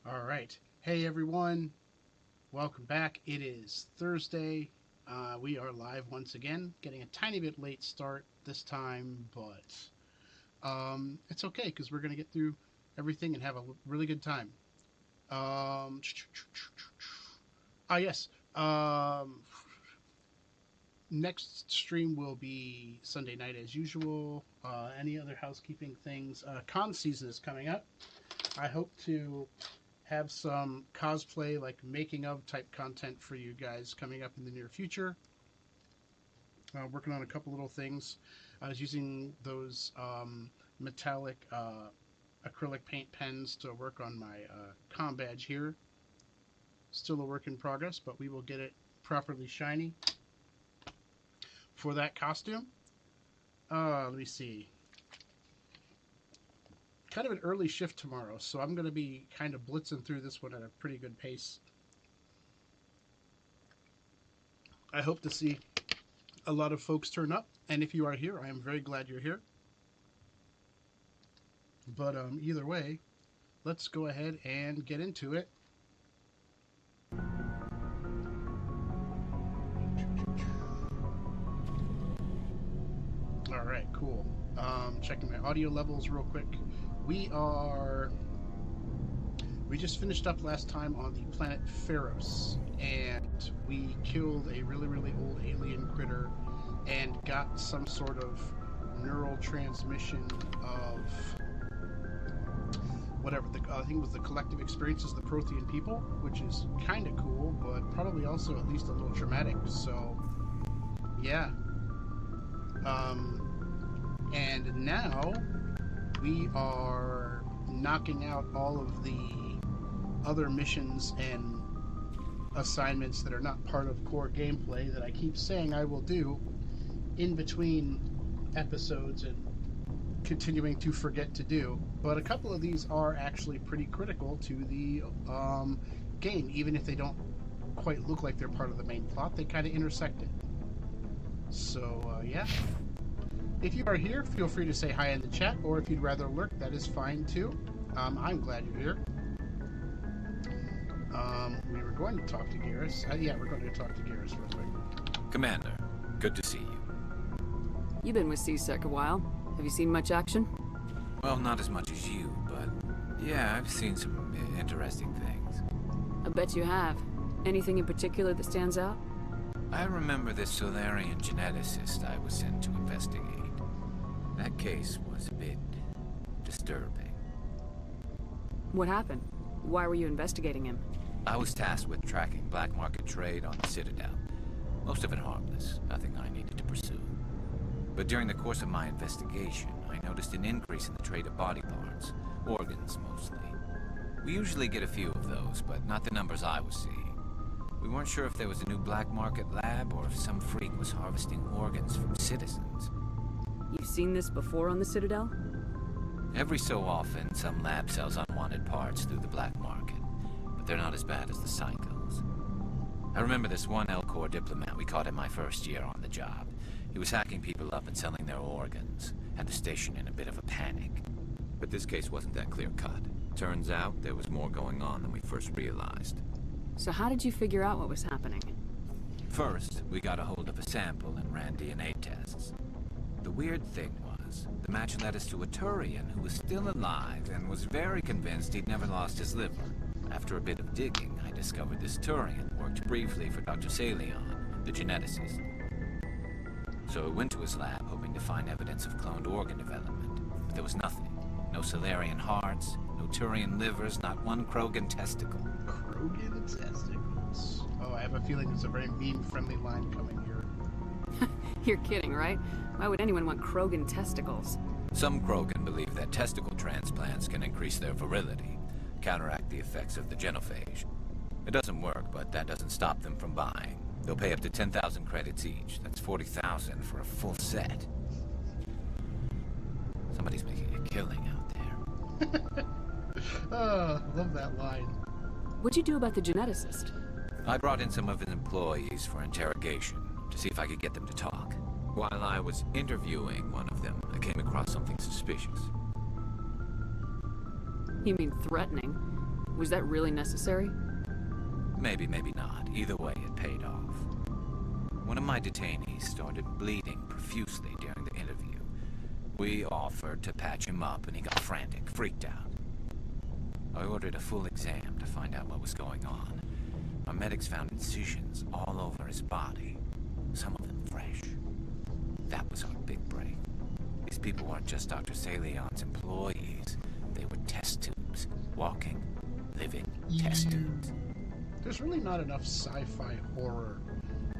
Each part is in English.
All right. Hey, everyone. Welcome back. It is Thursday. We are live once again, getting a tiny bit late start this time, but it's okay because we're going to get through everything and have a really good time. Yes. Next stream will be Sunday night as usual. Any other housekeeping things? Con season is coming up. I hope to have some cosplay, like making of type content for you guys coming up in the near future. Working on a couple little things. I was using those metallic acrylic paint pens to work on my com badge here. Still a work in progress, but we will get it properly shiny for that costume. Let me see. Kind of an early shift tomorrow, so I'm going to be kind of blitzing through this one at a pretty good pace. I hope to see a lot of folks turn up, and if you are here, I am very glad you're here. But either way, let's go ahead and get into it. All right, cool. Checking my audio levels real quick. We just finished up last time on the planet Pharos, and we killed a really, really old alien critter and got some sort of neural transmission of whatever, I think it was the collective experiences of the Prothean people, which is kind of cool, but probably also at least a little traumatic, so yeah. And now we are knocking out all of the other missions and assignments that are not part of core gameplay that I keep saying I will do in between episodes and continuing to forget to do. But a couple of these are actually pretty critical to the game, even if they don't quite look like they're part of the main plot. They kind of intersect it. So, yeah. If you are here, feel free to say hi in the chat, or if you'd rather lurk, that is fine too. I'm glad you're here. We were going to talk to Garrus. Yeah, we're going to talk to Garrus real quick. Commander, good to see you. You've been with CSEC a while. Have you seen much action? Well, not as much as you, but yeah, I've seen some interesting things. I bet you have. Anything in particular that stands out? I remember this Solarian geneticist I was sent to investigate. That case was a bit disturbing. What happened? Why were you investigating him? I was tasked with tracking black market trade on the Citadel. Most of it harmless, nothing I needed to pursue. But during the course of my investigation, I noticed an increase in the trade of body parts, organs mostly. We usually get a few of those, but not the numbers I was seeing. We weren't sure if there was a new black market lab or if some freak was harvesting organs from citizens. You've seen this before on the Citadel? Every so often, some lab sells unwanted parts through the black market, but they're not as bad as the cycles. I remember this one Elcor diplomat we caught in my first year on the job. He was hacking people up and selling their organs, had the station in a bit of a panic. But this case wasn't that clear-cut. Turns out there was more going on than we first realized. So how did you figure out what was happening? First, we got a hold of a sample and ran DNA tests. The weird thing was, the match led us to a Turian who was still alive and was very convinced he'd never lost his liver. After a bit of digging, I discovered this Turian worked briefly for Dr. Salion, the geneticist. So I went to his lab hoping to find evidence of cloned organ development, but there was nothing. No Solarian hearts, no Turian livers, not one Krogan testicle. Krogan testicles. Oh, I have a feeling there's a very meme-friendly line coming here. You're kidding, right? Why would anyone want Krogan testicles? Some Krogan believe that testicle transplants can increase their virility, counteract the effects of the genophage. It doesn't work, but that doesn't stop them from buying. They'll pay up to 10,000 credits each. That's 40,000 for a full set. Somebody's making a killing out there. Oh, love that line. What'd you do about the geneticist? I brought in some of his employees for interrogation, to see if I could get them to talk. While I was interviewing one of them, I came across something suspicious. You mean threatening? Was that really necessary? Maybe, maybe not. Either way, it paid off. One of my detainees started bleeding profusely during the interview. We offered to patch him up, and he got frantic, freaked out. I ordered a full exam to find out what was going on. Our medics found incisions all over his body, some of them fresh. That was our big break. These people weren't just Dr. Salion's employees. They were test tubes. Walking, living test tubes. There's really not enough sci-fi horror,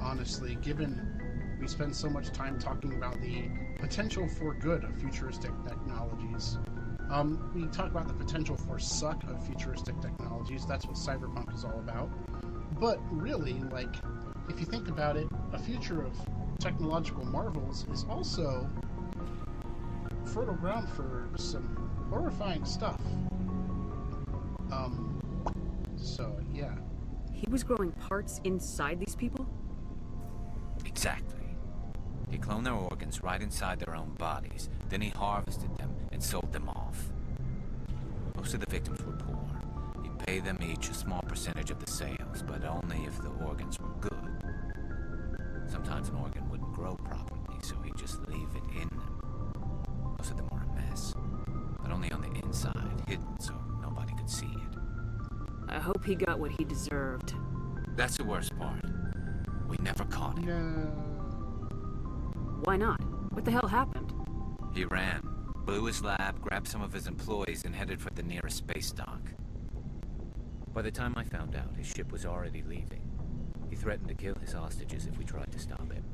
honestly, given we spend so much time talking about the potential for good of futuristic technologies. We talk about the potential for suck of futuristic technologies. That's what cyberpunk is all about. But really, like, if you think about it, a future of technological marvels is also fertile ground for some horrifying stuff. So, yeah. He was growing parts inside these people? Exactly. He cloned their organs right inside their own bodies. Then he harvested them and sold them off. Most of the victims were poor. He'd pay them each a small percentage of the sales, but only if the organs were good. Sometimes an organ wouldn't grow properly, so he'd just leave it in them. Most of them were a mess, but only on the inside, hidden so nobody could see it. I hope he got what he deserved. That's the worst part. We never caught him. No. Why not? What the hell happened? He ran, blew his lab, grabbed some of his employees, and headed for the nearest space dock. By the time I found out, his ship was already leaving. He threatened to kill his hostages if we tried to stop him.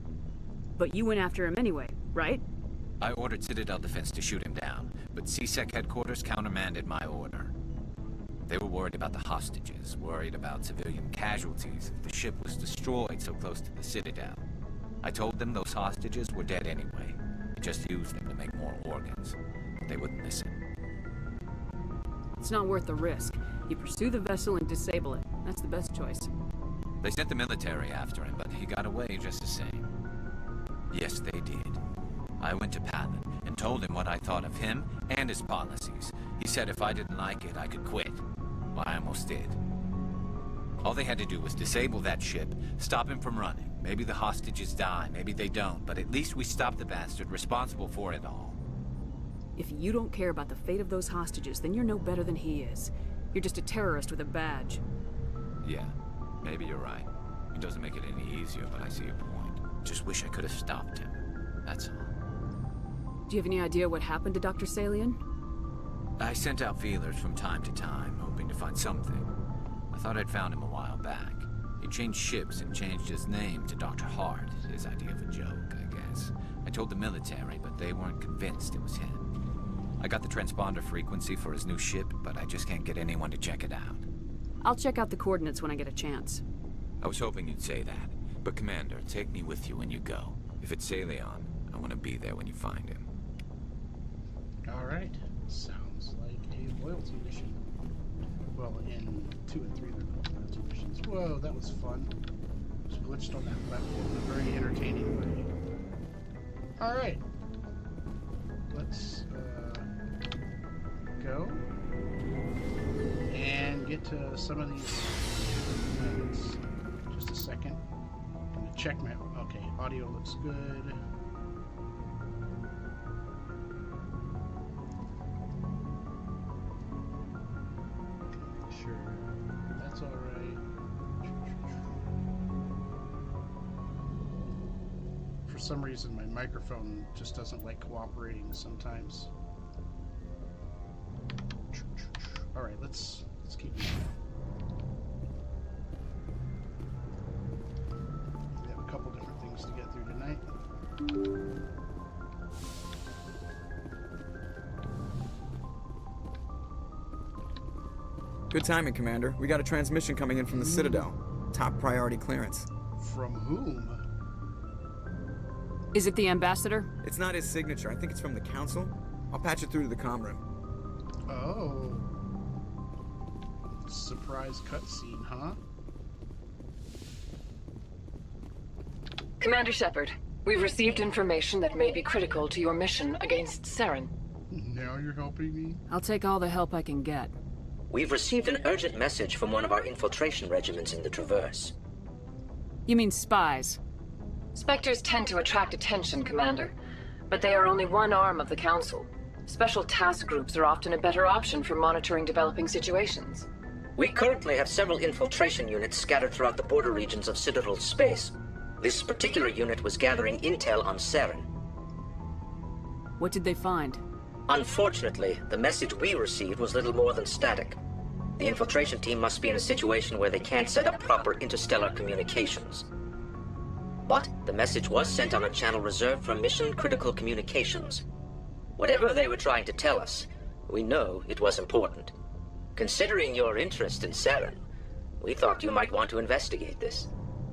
But you went after him anyway, right? I ordered Citadel Defense to shoot him down, but CSEC headquarters countermanded my order. They were worried about the hostages, worried about civilian casualties if the ship was destroyed so close to the Citadel. I told them those hostages were dead anyway. I just used them to make more organs. But they wouldn't listen. It's not worth the risk. You pursue the vessel and disable it. That's the best choice. They sent the military after him, but he got away just the same. Yes, they did. I went to Palin and told him what I thought of him and his policies. He said if I didn't like it, I could quit. Well, I almost did. All they had to do was disable that ship, stop him from running. Maybe the hostages die, maybe they don't, but at least we stopped the bastard responsible for it all. If you don't care about the fate of those hostages, then you're no better than he is. You're just a terrorist with a badge. Yeah, maybe you're right. It doesn't make it any easier, but I see your point. Just wish I could have stopped him. That's all. Do you have any idea what happened to Dr. Salion? I sent out feelers from time to time, hoping to find something. I thought I'd found him a while back. He changed ships and changed his name to Dr. Hart, his idea of a joke, I guess. I told the military, but they weren't convinced it was him. I got the transponder frequency for his new ship, but I just can't get anyone to check it out. I'll check out the coordinates when I get a chance. I was hoping you'd say that. But Commander, take me with you when you go. If it's Salion, I want to be there when you find him. Alright. Sounds like a loyalty mission. Well, in 2 and 3 they're called loyalty missions. Whoa, that was fun. Just glitched on that platform in a very entertaining way. Alright. Let's go and get to some of these methods. Just a second. I'm gonna check my... Okay, audio looks good. Sure, that's all right. For some reason, my microphone just doesn't like cooperating sometimes. All right, let's keep moving. We have a couple different things to get through tonight. Good timing, Commander. We got a transmission coming in from the Citadel. Top priority clearance. From whom? Is it the ambassador? It's not his signature. I think it's from the Council. I'll patch it through to the comm room. Oh. Surprise cutscene, huh? Commander Shepard, we've received information that may be critical to your mission against Saren. Now you're helping me? I'll take all the help I can get. We've received an urgent message from one of our infiltration regiments in the Traverse. You mean spies? Spectres tend to attract attention, Commander. But they are only one arm of the Council. Special task groups are often a better option for monitoring developing situations. We currently have several infiltration units scattered throughout the border regions of Citadel space. This particular unit was gathering intel on Saren. What did they find? Unfortunately, the message we received was little more than static. The infiltration team must be in a situation where they can't set up proper interstellar communications. But the message was sent on a channel reserved for mission-critical communications. Whatever they were trying to tell us, we know it was important. Considering your interest in Saren, we thought you might want to investigate this.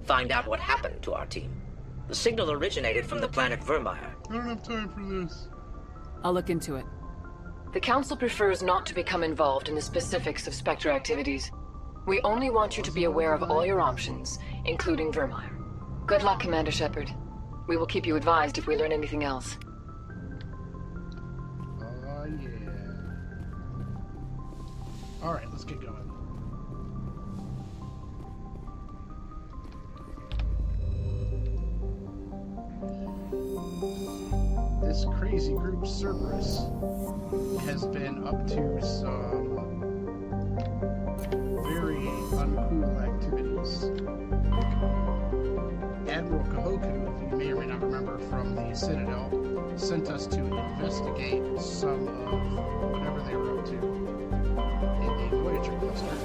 Find out what happened to our team. The signal originated from the planet Vermeer. I don't have time for this. I'll look into it. The Council prefers not to become involved in the specifics of Spectre activities. We only want you to be aware of all your options, including Vermeer. Good luck, Commander Shepard. We will keep you advised if we learn anything else. Oh, yeah. Alright, let's get going. This crazy group, Cerberus, has been up to some very uncool activities. Admiral Kahoku, if you may or may not remember from the Citadel, sent us to investigate some of whatever they were up to in the Voyager cluster.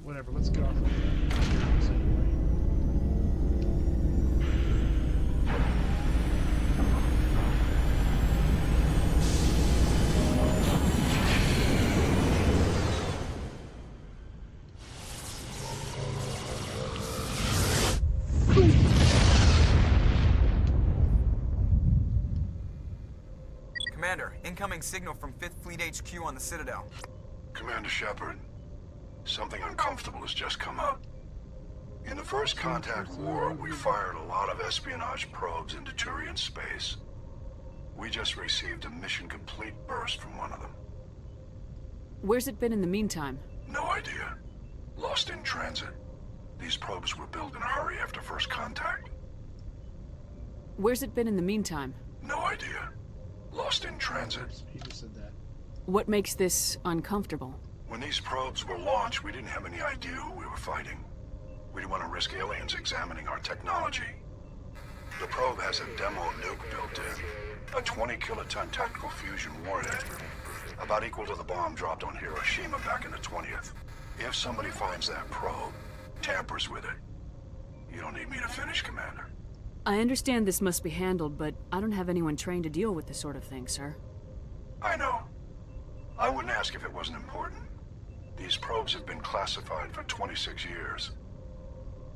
Whatever, let's get off of this anyway. Commander, incoming signal from 5th Fleet HQ on the Citadel. Commander Shepard, something uncomfortable has just come up. In the First Contact War, we fired a lot of espionage probes into Turian space. We just received a mission-complete burst from one of them. Where's it been in the meantime? No idea. Lost in transit. These probes were built in a hurry after First Contact. Where's it been in the meantime? No idea. Lost in transit. He just said that. What makes this uncomfortable? When these probes were launched, we didn't have any idea who we were fighting. We didn't want to risk aliens examining our technology. The probe has a demo nuke built in. A 20-kiloton tactical fusion warhead. About equal to the bomb dropped on Hiroshima back in the 20th. If somebody finds that probe, tampers with it, you don't need me to finish, Commander. I understand this must be handled, but I don't have anyone trained to deal with this sort of thing, sir. I know. I wouldn't ask if it wasn't important. These probes have been classified for 26 years.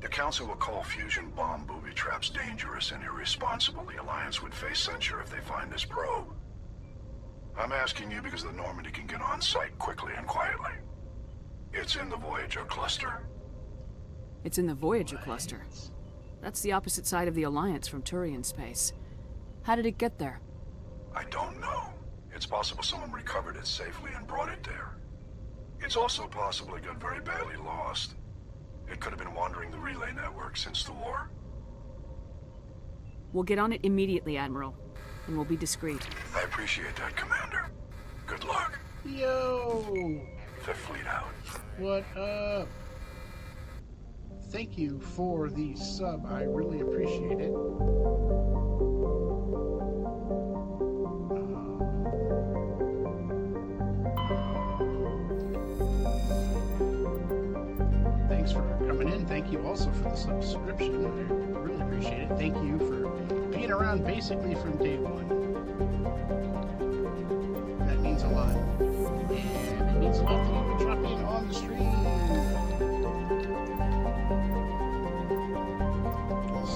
The Council will call fusion bomb booby traps dangerous and irresponsible. The Alliance would face censure if they find this probe. I'm asking you because the Normandy can get on site quickly and quietly. It's in the Voyager cluster. It's in the Voyager cluster. That's the opposite side of the Alliance from Turian space. How did it get there? I don't know. It's possible someone recovered it safely and brought it there. It's also possible it got very badly lost. It could have been wandering the relay network since the war. We'll get on it immediately, Admiral. And we'll be discreet. I appreciate that, Commander. Good luck. Yo! Fifth Fleet out. What up? Thank you for the sub. I really appreciate it. Thanks for coming in. Thank you also for the subscription. I really appreciate it. Thank you for being around basically from day one. That means a lot. And it means a lot that you can drop in on the stream.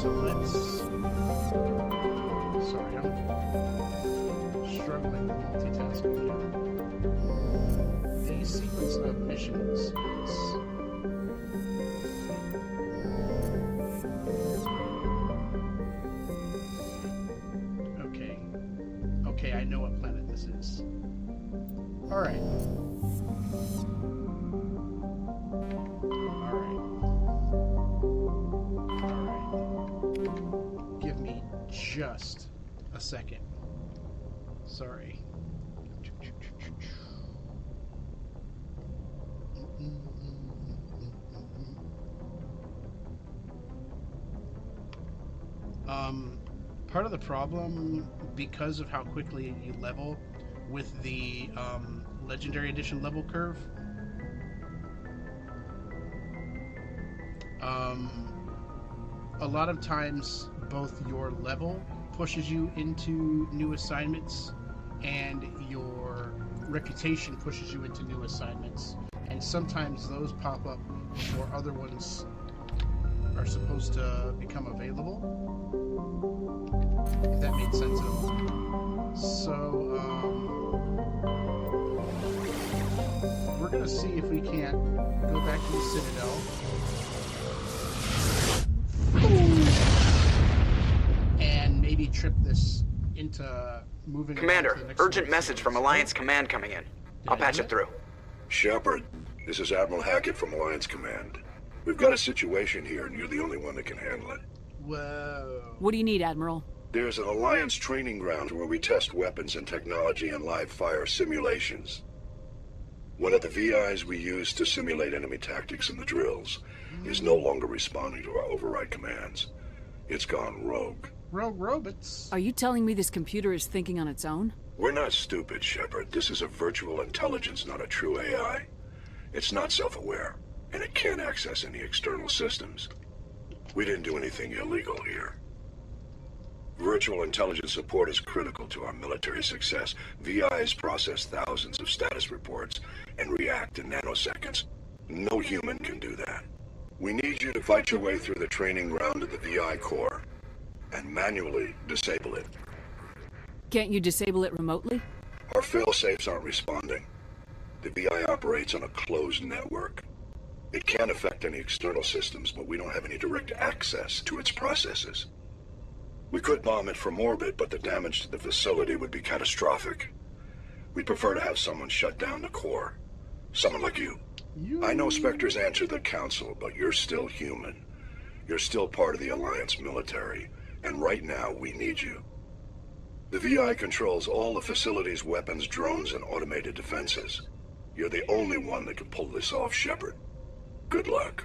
So let's... Sorry, I'm struggling with multitasking here. A sequence of missions is. Okay, I know what planet this is. Alright. Alright. Give me just a second. Sorry. Part of the problem, because of how quickly you level with the Legendary Edition level curve, a lot of times both your level pushes you into new assignments and your reputation pushes you into new assignments, and sometimes those pop up before other ones are supposed to become available, if that made sense at all. So we're gonna see if we can't go back to the Citadel and maybe trip this into moving. Commander, on to the next urgent one. message from Alliance Command coming in. I'll patch it through. Shepard, this is Admiral Hackett from Alliance Command. We've got a situation here, and you're the only one that can handle it. Whoa. What do you need, Admiral? There's an Alliance training ground where we test weapons and technology in live fire simulations. One of the VIs we use to simulate enemy tactics in the drills is no longer responding to our override commands. It's gone rogue. Rogue robots. Are you telling me this computer is thinking on its own? We're not stupid, Shepard. This is a virtual intelligence, not a true AI. It's not self-aware, and it can't access any external systems. We didn't do anything illegal here. Virtual intelligence support is critical to our military success. VIs process thousands of status reports and react in nanoseconds. No human can do that. We need you to fight your way through the training ground of the VI core and manually disable it. Can't you disable it remotely? Our fail-safes aren't responding. The VI operates on a closed network. It can't affect any external systems, but we don't have any direct access to its processes. We could bomb it from orbit, but the damage to the facility would be catastrophic. We'd prefer to have someone shut down the core. Someone like you. I know Spectres answer the Council, but you're still human. You're still part of the Alliance military, and right now we need you. The VI controls all the facility's weapons, drones, and automated defenses. You're the only one that can pull this off, Shepard. Good luck.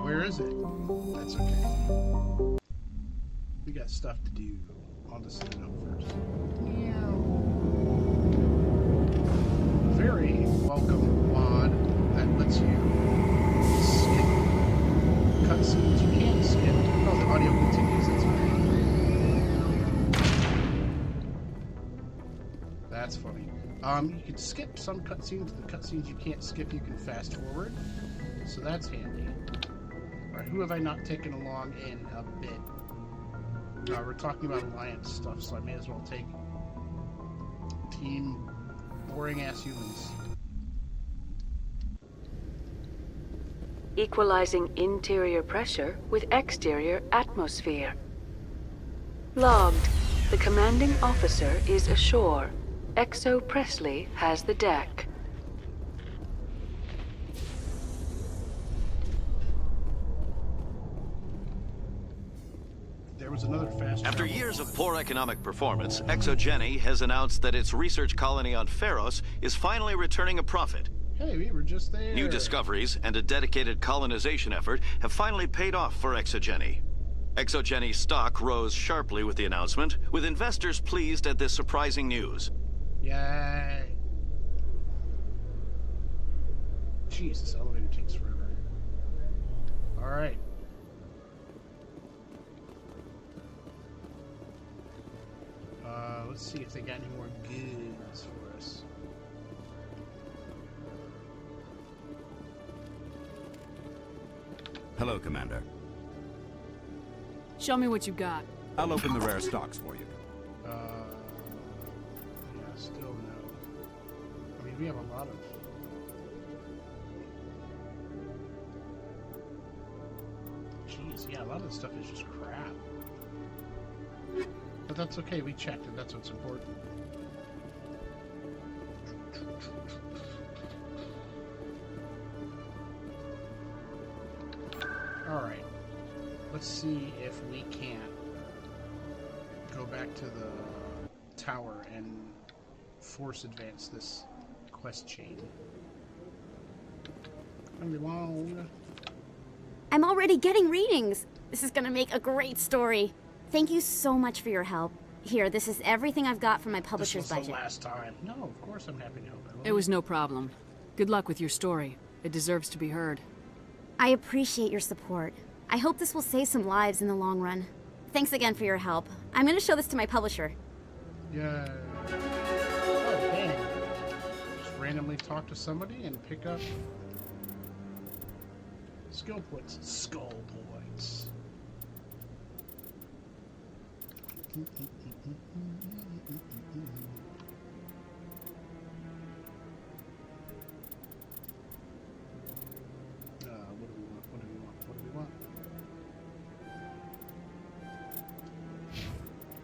Where is it? That's okay. We got stuff to do on the Citadel first. Very welcome mod that lets you skip cutscenes you can't skip. Oh, the audio continues. That's funny. You can skip some cutscenes. The cutscenes you can't skip, you can fast forward. So that's handy. Alright, who have I not taken along in a bit? We're talking about Alliance stuff, so I may as well take Team Boring Ass Humans. Equalizing interior pressure with exterior atmosphere. Logged. The commanding officer is ashore. Exo Presley has the deck. There was another fast After travel years of pod. poor economic performance, ExoGeni has announced that its research colony on Pharos is finally returning a profit. Hey, we were just there. New discoveries and a dedicated colonization effort have finally paid off for ExoGeni. ExoGeni stock rose sharply with the announcement, with investors pleased at this surprising news. Yay. Jeez, this elevator takes forever. Alright. Let's see if they got any more goods for us. Hello, Commander. Show me what you got. I'll open the rare stocks for you. Yeah, still no. We have a lot of... Jeez, yeah, a lot of this stuff is just crap. But that's okay, we checked and that's what's important. Alright. Let's see if we can't go back to the tower and force advance this quest chain. Only long. I'm already getting readings. This is gonna make a great story. Thank you so much for your help. Here, this is everything I've got from my publisher's budget. This was the last time. No, of course I'm happy to help. It was no problem. Good luck with your story. It deserves to be heard. I appreciate your support. I hope this will save some lives in the long run. Thanks again for your help. I'm gonna show this to my publisher. Yeah. Oh, dang. Just randomly talk to somebody and pick up skill points. Skull points. What do we want? What do we want? What do we want?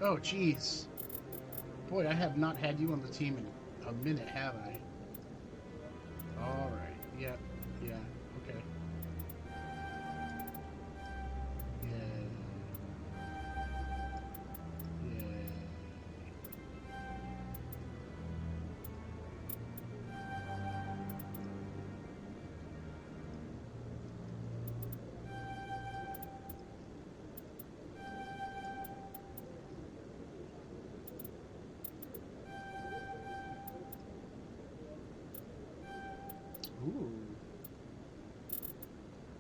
Oh, jeez. Boy, I have not had you on the team in a minute, have I? Alright. Yeah. Yeah. Okay. Yeah. Yeah. Ooh.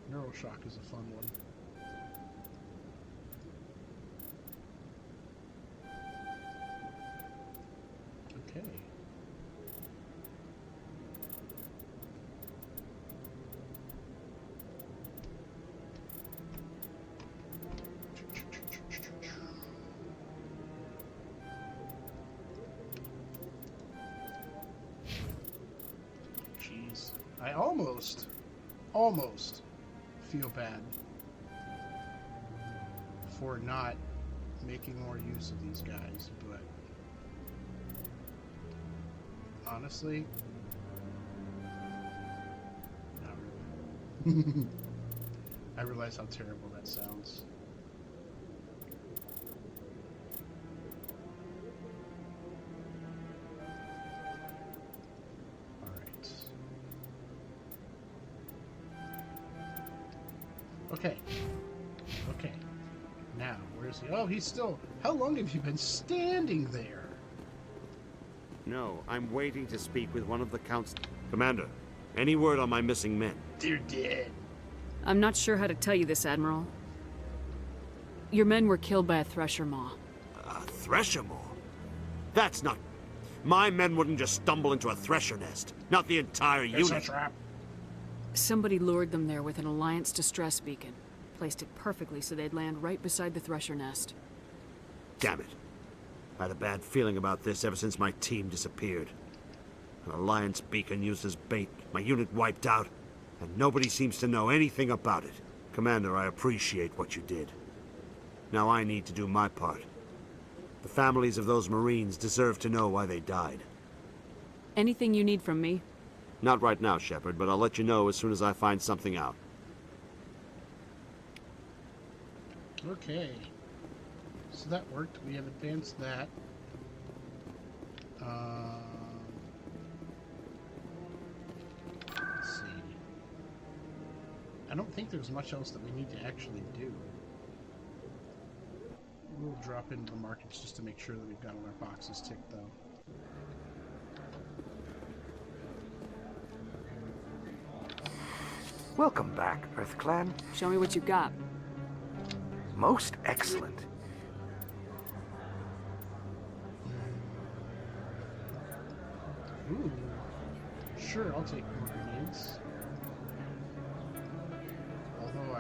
Neuroshock is a fun one. Okay. Jeez. I almost feel bad for not making more use of these guys, but honestly, not really. I realize how terrible that sounds. Okay. Okay. Now, where is he? Oh, he's still... How long have you been standing there? No, I'm waiting to speak with one of the council... Commander, any word on my missing men? They're dead. I'm not sure how to tell you this, Admiral. Your men were killed by a thresher maw. A thresher maw? That's not... My men wouldn't just stumble into a thresher nest. Not the entire unit. It's a trap. Somebody lured them there with an Alliance distress beacon. Placed it perfectly so they'd land right beside the thresher nest. Damn it. I had a bad feeling about this ever since my team disappeared. An Alliance beacon used as bait, my unit wiped out, and nobody seems to know anything about it. Commander, I appreciate what you did. Now I need to do my part. The families of those Marines deserve to know why they died. Anything you need from me? Not right now, Shepard, but I'll let you know as soon as I find something out. Okay. So that worked. We have advanced that. Let's see. I don't think there's much else that we need to actually do. We'll drop into the markets just to make sure that we've got all our boxes ticked, though. Welcome back, Earth Clan. Show me what you got. Most excellent. Ooh. Sure, I'll take more grenades. Although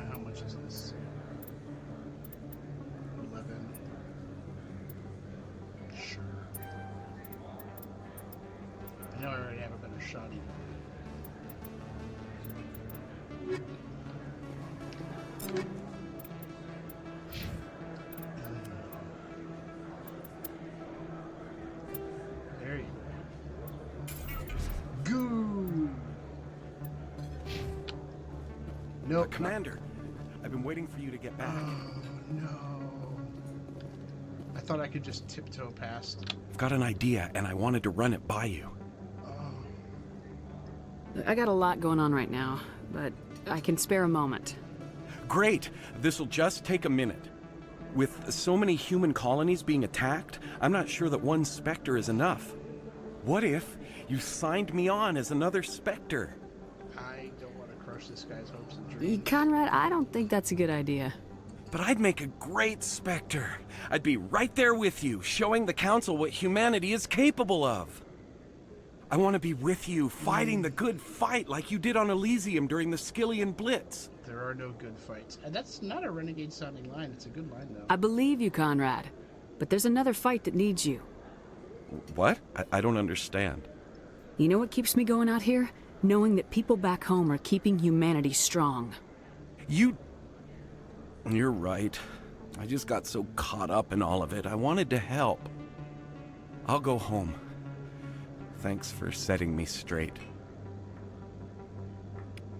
how much is this? I know I already have a better shot even. There you go. Goo! No, Commander, I've been waiting for you to get back. Oh, no. I thought I could just tiptoe past. I've got an idea, and I wanted to run it by you. I got a lot going on right now, but I can spare a moment. Great! This'll just take a minute. With so many human colonies being attacked, I'm not sure that one Spectre is enough. What if you signed me on as another Spectre? I don't want to crush this guy's hopes and dreams. Conrad, I don't think that's a good idea. But I'd make a great Spectre. I'd be right there with you, showing the Council what humanity is capable of. I want to be with you, fighting the good fight like you did on Elysium during the Skillian Blitz. There are no good fights. And that's not a renegade-sounding line. It's a good line, though. I believe you, Conrad. But there's another fight that needs you. What? I don't understand. You know what keeps me going out here? Knowing that people back home are keeping humanity strong. You're right. I just got so caught up in all of it. I wanted to help. I'll go home. Thanks for setting me straight.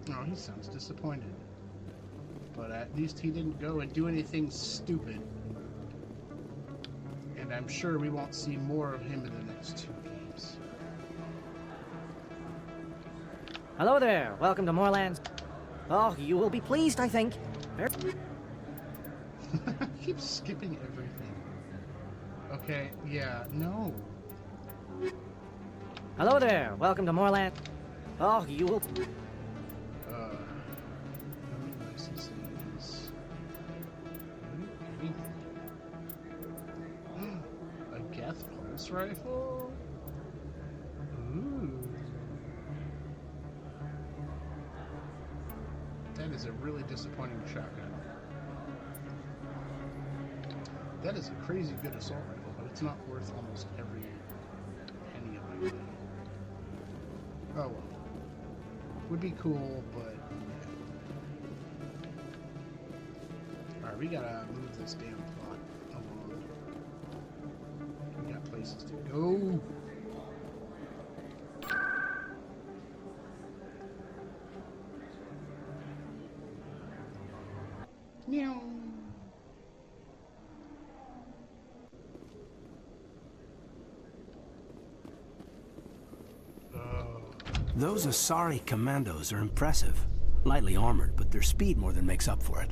Oh, he sounds disappointed. But at least he didn't go and do anything stupid. And I'm sure we won't see more of him in the next 2 games. Hello there. Welcome to Moorlands. Oh, you will be pleased, I think. Keep skipping everything. Okay, yeah, no. Hello there. Welcome to Moorland. Oh, you will... licenses. A Geth pulse rifle? Ooh. That is a really disappointing shotgun. That is a crazy good assault rifle, but it's not worth almost every penny of my money. Oh well. Would be cool, but yeah. Alright, we gotta move this damn plot along. We got places to go. Meow. Those Asari commandos are impressive. Lightly armored, but their speed more than makes up for it.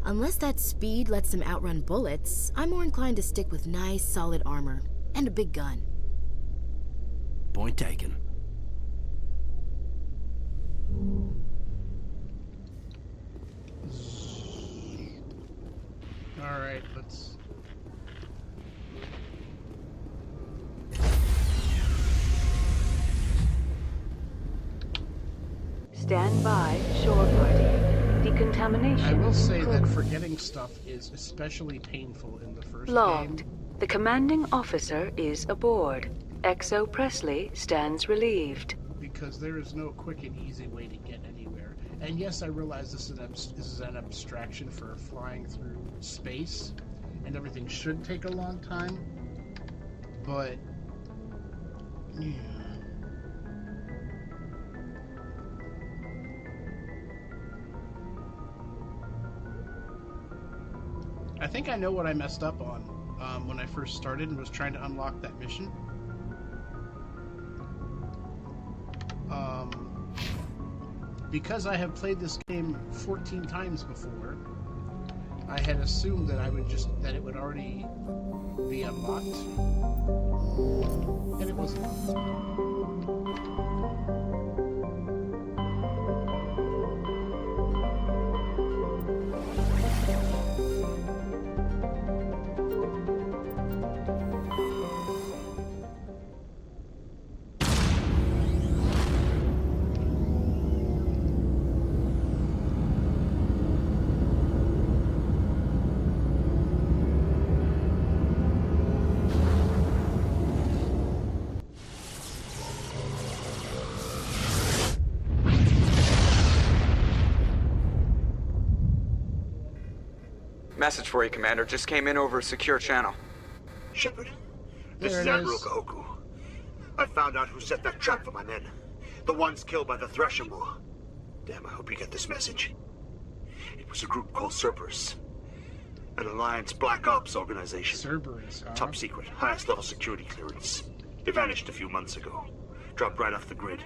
Unless that speed lets them outrun bullets, I'm more inclined to stick with nice, solid armor. And a big gun. Point taken. Alright, let's... Stand by, shore party. Decontamination. I will say that forgetting stuff is especially painful in the first Logged. game. The commanding officer is aboard. XO Presley stands relieved. Because there is no quick and easy way to get anywhere. And yes, I realize this is an abstraction for flying through space, and everything should take a long time, but yeah. I think I know what I messed up on when I first started and was trying to unlock that mission. Because I have played this game 14 times before, I had assumed that that it would already be unlocked, and it wasn't. Message for you, Commander. Just came in over a secure channel. Shepard, this There is it Admiral is. Kahoku. I found out who set that trap for my men. The ones killed by the Thresher War. Damn, I hope you get this message. It was a group called Cerberus. An Alliance Black Ops organization. Cerberus, huh? Top secret, highest level security clearance. They vanished a few months ago. Dropped right off the grid.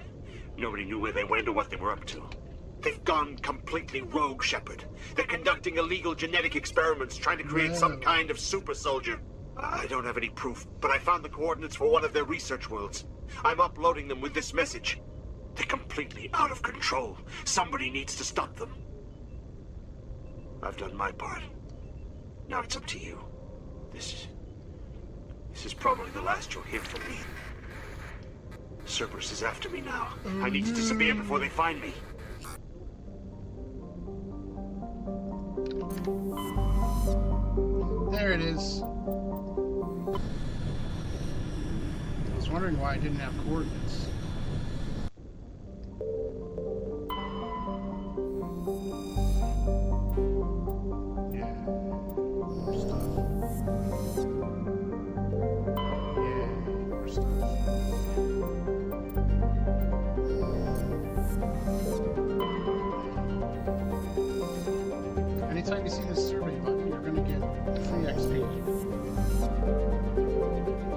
Nobody knew where they went or what they were up to. They've gone completely rogue, Shepard. They're conducting illegal genetic experiments, trying to create some kind of super soldier. I don't have any proof, but I found the coordinates for one of their research worlds. I'm uploading them with this message. They're completely out of control. Somebody needs to stop them. I've done my part. Now it's up to you. This is probably the last you'll hear from me. Cerberus is after me now. I need to disappear before they find me. There it is. I was wondering why I didn't have coordinates. Anytime you see this survey button, you're going to get free XP.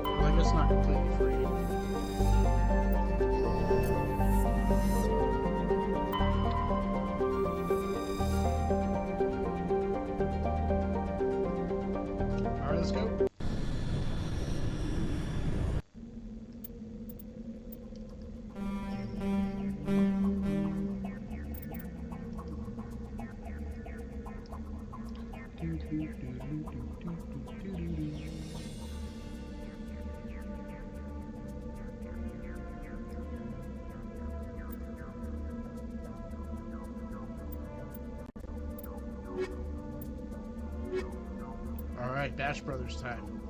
Well, I guess not completely free. Alright, let's go. Alright, Bash Brothers time.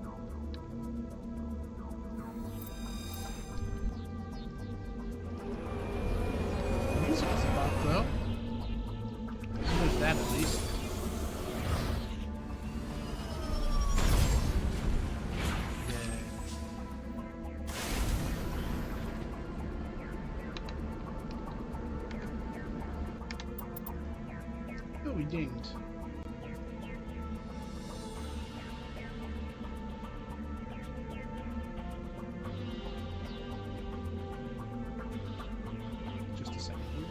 The music is about though. So there's that at least. Oh, we dinged. Just a second here.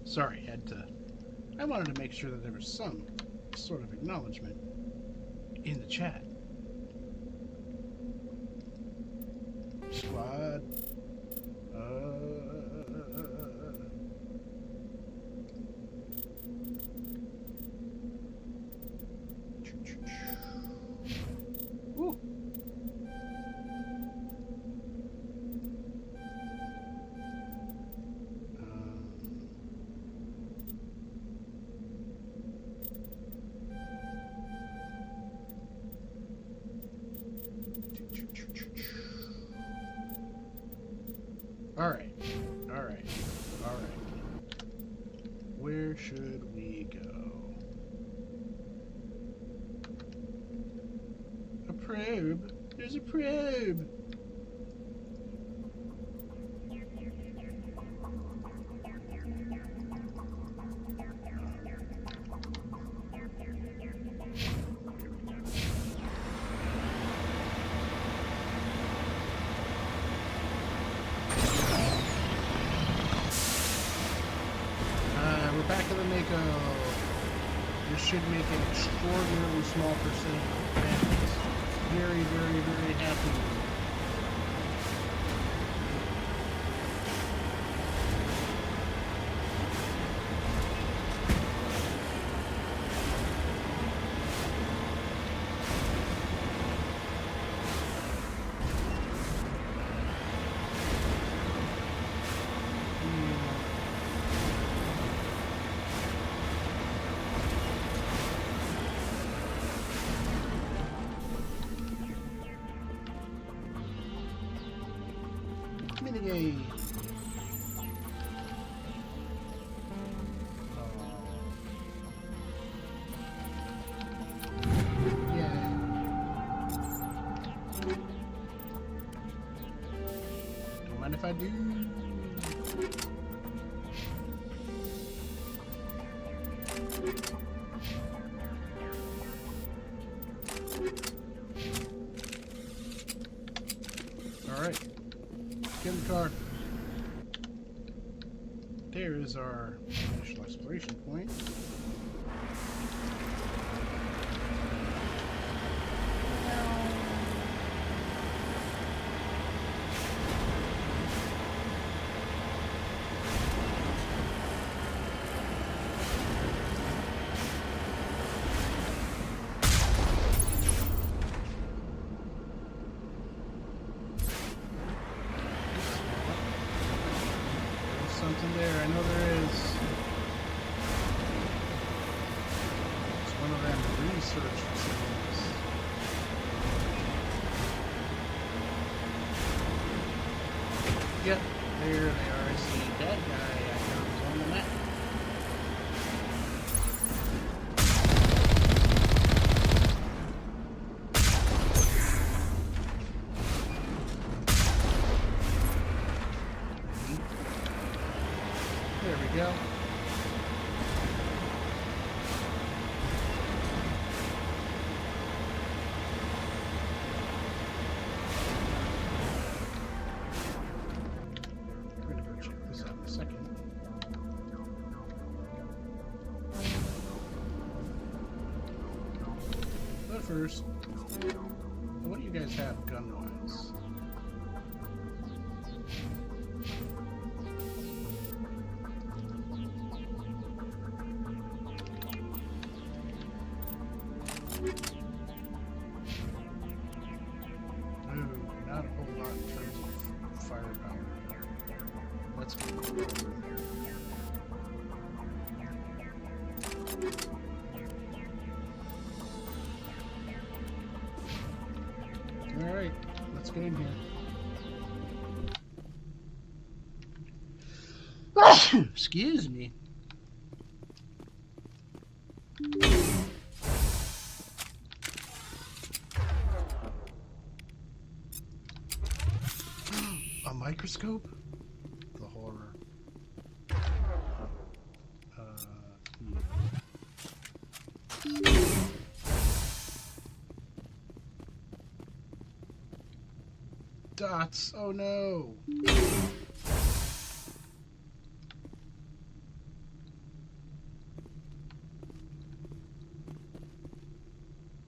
Sorry, I wanted to make sure that there was some sort of acknowledgement in the chat. Squad. Woo. Alright. Where should we go? A probe? There's a probe! We're back to the Mako. This should make an extraordinarily small percent of families very, very, very happy. Yay! Don't mind if I do. Alright. Get in the car. There is our initial exploration point. Something there, I know there is. It's one of them research facilities. Yep, there they are. I see that guy icons on the map. There we go. We're gonna go check this out in a second. But first, what do you guys have gun-wise? Not a whole lot in terms of firepower. Let's go. Alright, let's get in here. Excuse me. A microscope? The horror. Dots. Oh no.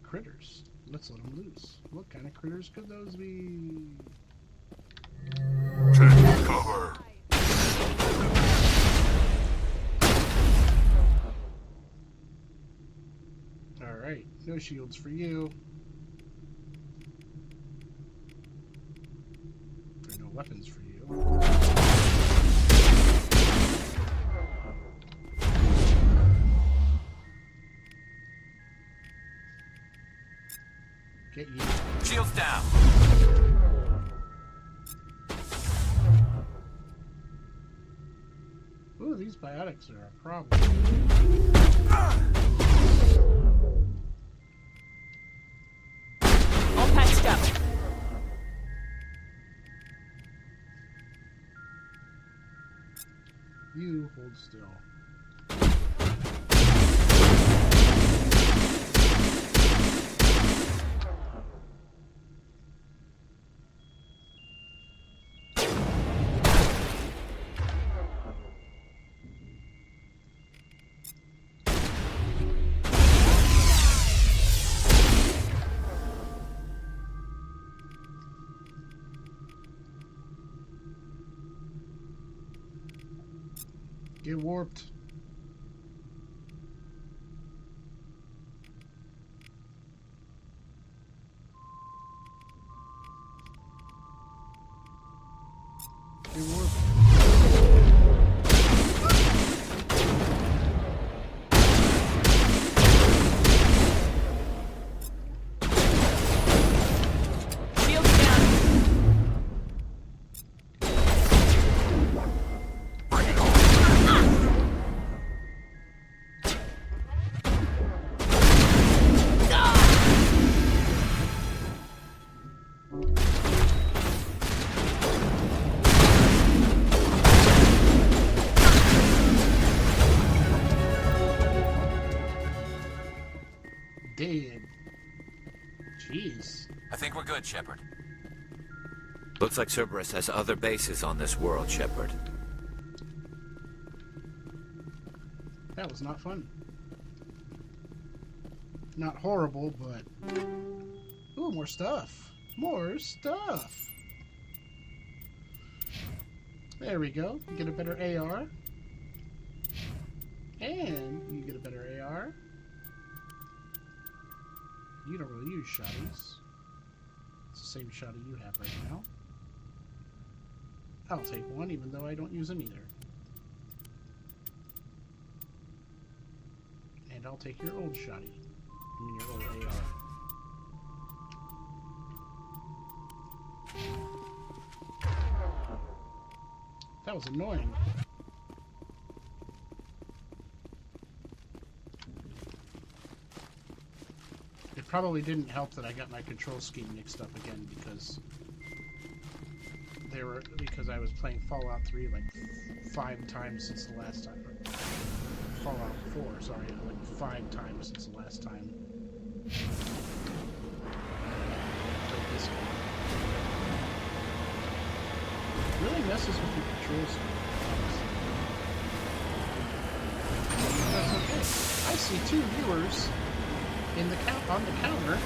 Critters. Let's let them loose. What kind of critters could those be? Take cover. Alright, no shields for you. There are no weapons for you. Get you. Shields down. Ooh, these biotics are a problem. All patched up. You hold still. Get warped. Get warped. dead. Jeez. I think we're good, Shepard. Looks like Cerberus has other bases on this world, Shepard. That was not fun. Not horrible, but... Ooh, more stuff. More stuff. There we go. You get a better AR. And you get a better AR. You don't really use shotties. It's the same shotty you have right now. I'll take one, even though I don't use them either. And I'll take your old shotty. I mean, your old AR. That was annoying. It probably didn't help that I got my control scheme mixed up again because I was playing Fallout 3 like 5 times since the last time. Fallout 4, sorry, like 5 times since the last time. Played this game. It really messes with your control scheme. That's okay. I see 2 viewers in the on the counter.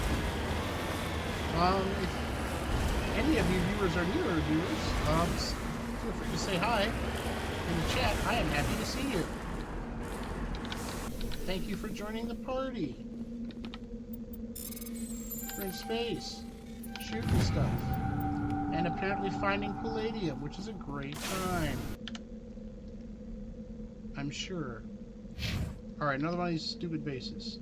If any of you viewers are newer viewers, feel free to say hi in the chat. I am happy to see you. Thank you for joining the party. We're in space, shooting stuff, and apparently finding palladium, which is a great time. I'm sure. Alright, another one of these stupid bases.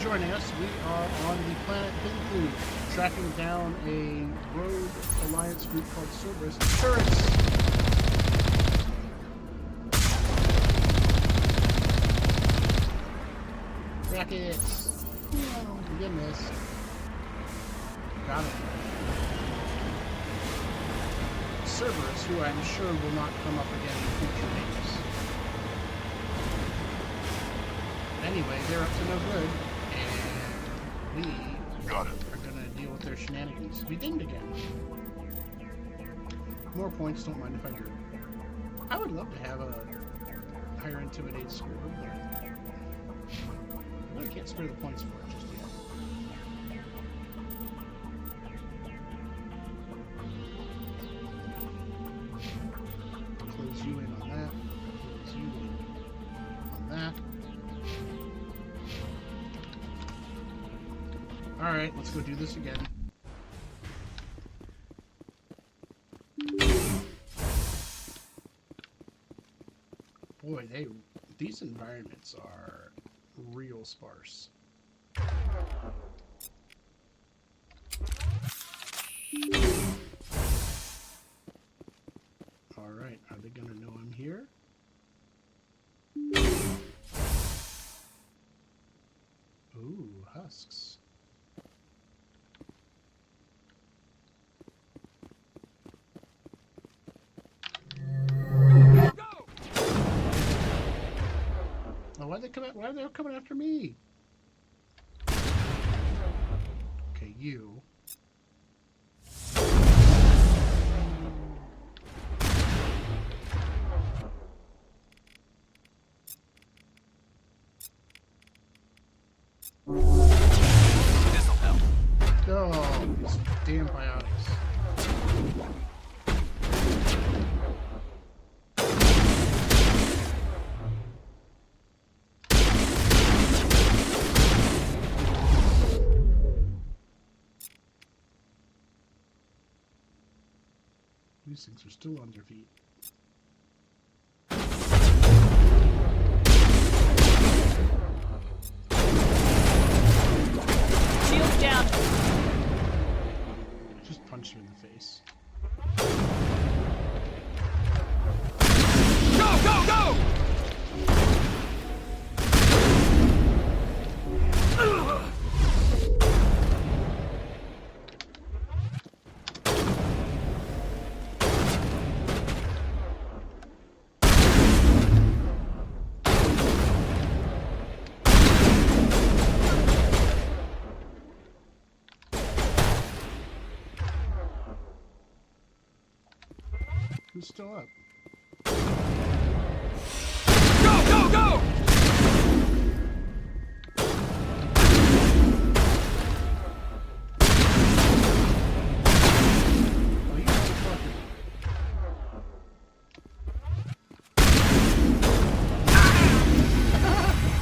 Joining us, we are on the planet Pinkley, tracking down a rogue alliance group called Cerberus. Turrets! Rockets! Oh, you missed. Got it. Cerberus, who I'm sure will not come up again in future games. Anyway, they're up to no good. We are going to deal with their shenanigans. We dinged again. More points, don't mind if I do. I would love to have a higher intimidate score, but I can't spare the points for it just yet. Close you in on that. Close you in on that. Alright, let's go do this again. Boy, these environments are real sparse. Alright, are they gonna know I'm here? Ooh, husks. Why are they coming after me? Okay, you. This'll help. Oh, these damn biotics. These things are still on their feet. Shields down. Just punch you in the face. Go, go, go! still up. Go, go, go!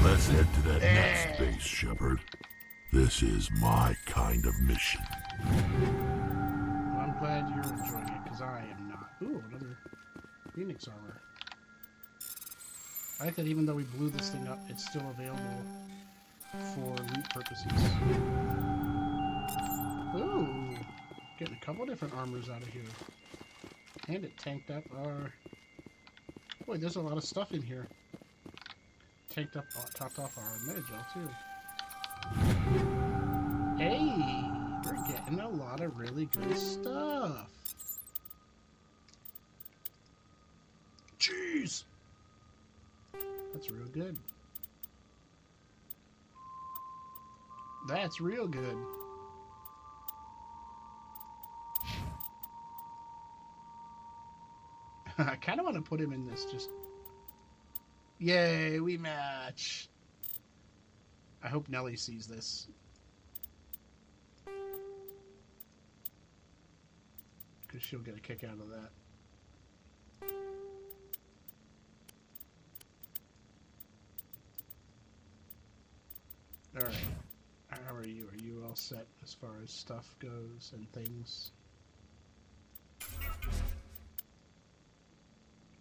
Let's head to that next base, Shepard. This is my kind of mission. Well, I'm glad you're enjoying it, because I am not. Ooh, another Phoenix armor. I like that even though we blew this thing up, it's still available for loot purposes. Ooh, getting a couple different armors out of here. And it tanked up our... Boy, there's a lot of stuff in here. Tanked up, topped off our Metagel too. Hey, we're getting a lot of really good stuff. Jeez, that's real good. That's real good. I kind of want to put him in this just... Yay, we match. I hope Nellie sees this. Because she'll get a kick out of that. Alright. How are you? Are you all set as far as stuff goes and things?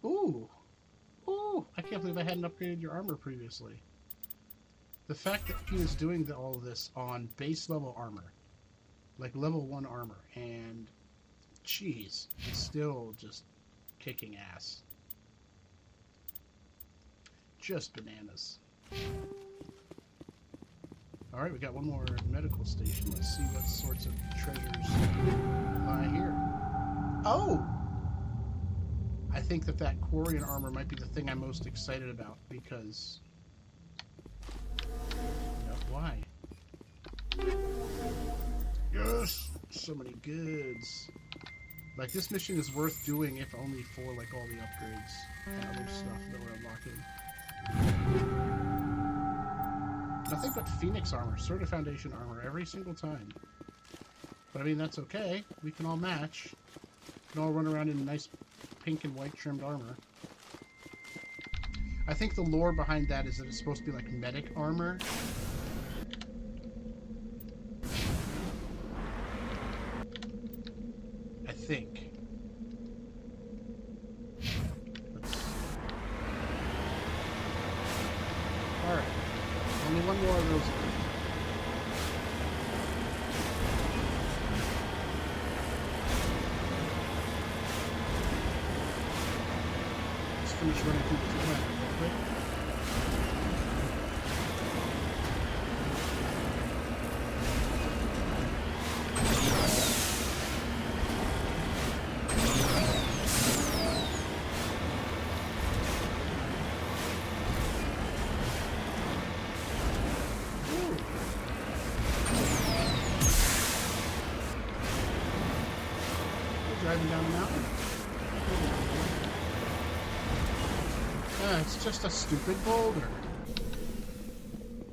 Ooh! Ooh! I can't believe I hadn't upgraded your armor previously. The fact that he was doing all of this on base level armor, like level 1 armor, and jeez, it's still just kicking ass. Just bananas. Alright, we got one more medical station. Let's see what sorts of treasures lie here. Oh! I think that Quarian armor might be the thing I'm most excited about, because... Why? Yes! So many goods. Like, this mission is worth doing if only for, like, all the upgrades and other stuff that we're unlocking. Nothing but Phoenix armor, Sword of Foundation armor, every single time. But I mean, that's okay. We can all match. We can all run around in nice pink and white trimmed armor. I think the lore behind that is that it's supposed to be like medic armor. I think. Alright. Only one more of those. Let's finish running through this planet real quick. Driving down the mountain. It's just a stupid boulder.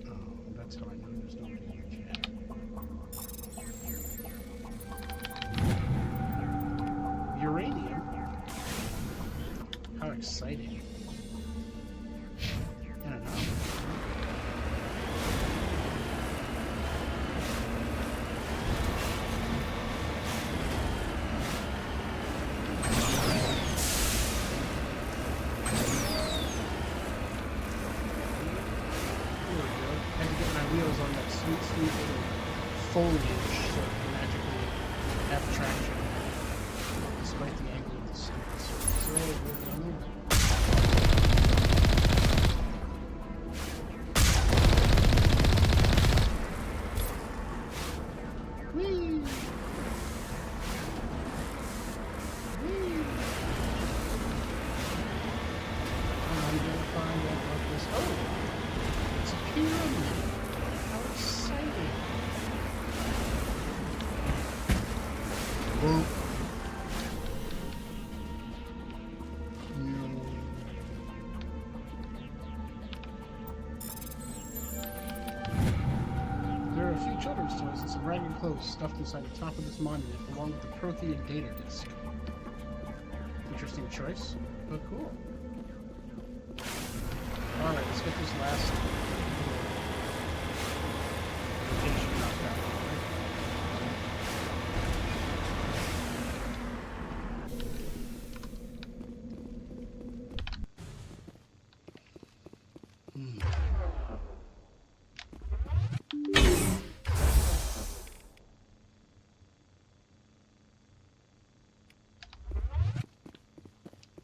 Oh, that's how I know there's nobody here yet. Uranium? How exciting. I don't know. Wheels on that sweet, sweet little foliage so it can magically have traction despite the angle of the stupid surface. Whee! Whee! I'm gonna find out what this... Oh! It's a pyramid! ragged clothes stuffed inside the top of this monument, along with the Prothean data disk. Interesting choice, but cool. Alright, let's get this last location knocked out.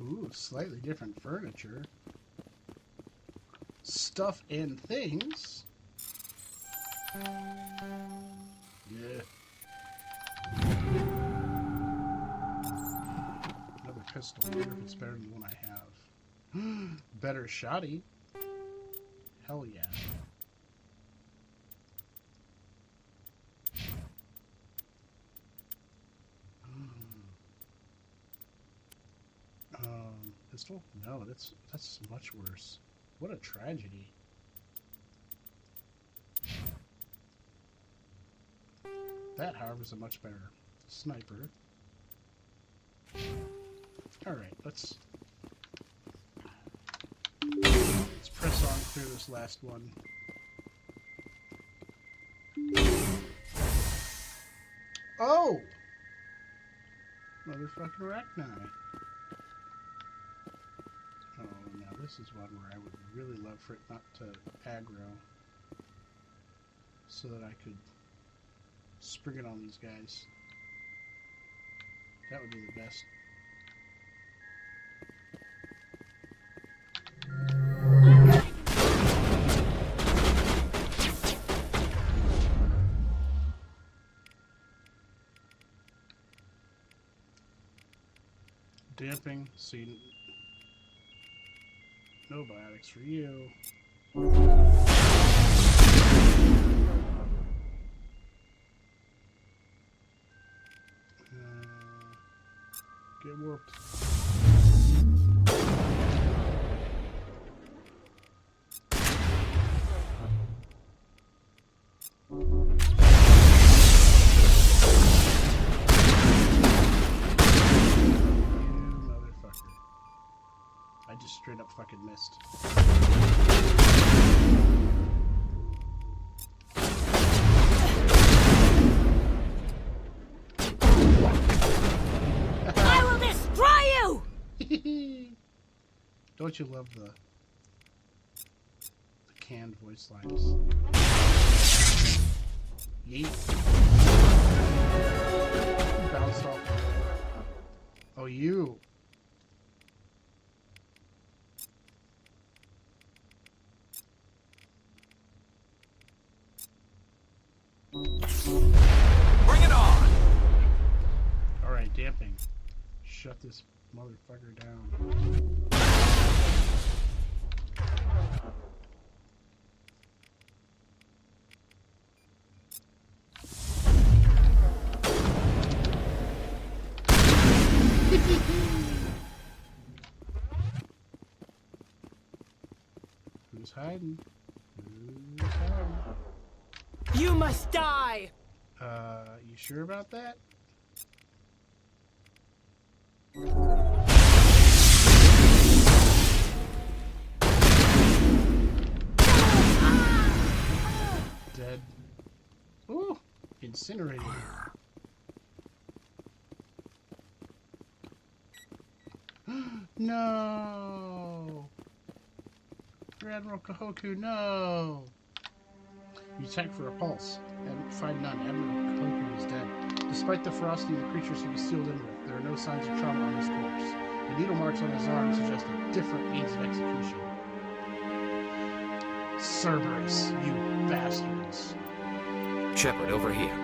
Ooh, slightly different furniture. Stuff and things. Yeah. Another pistol. I wonder if it's better than the one I have. Better shotty. Hell yeah. Pistol? No, that's much worse. What a tragedy. That, however, is a much better sniper. Alright, let's press on, clear this last one. Oh! Motherfucking arachni. Oh, now this is one where I would really love for it not to aggro, so that I could spring it on these guys. That would be the best. Damping, so you... No biotics for you. Get warped. I just straight up fucking missed. I will destroy you! Don't you love the canned voice lines? Yeet. Bounced off. Oh, you. Bring it on! Alright, damping. Shut this motherfucker down. Who's hiding? Who's hiding? You must die! You sure about that? Dead. Ooh! Incinerated. No! Admiral Kahoku, no! You check for a pulse and find none. Admiral Kahoku is dead. Despite the ferocity of the creatures he was sealed in with, there are no signs of trauma on his corpse. The needle marks on his arm suggest a different means of execution. Cerberus, you bastards. Shepard, over here.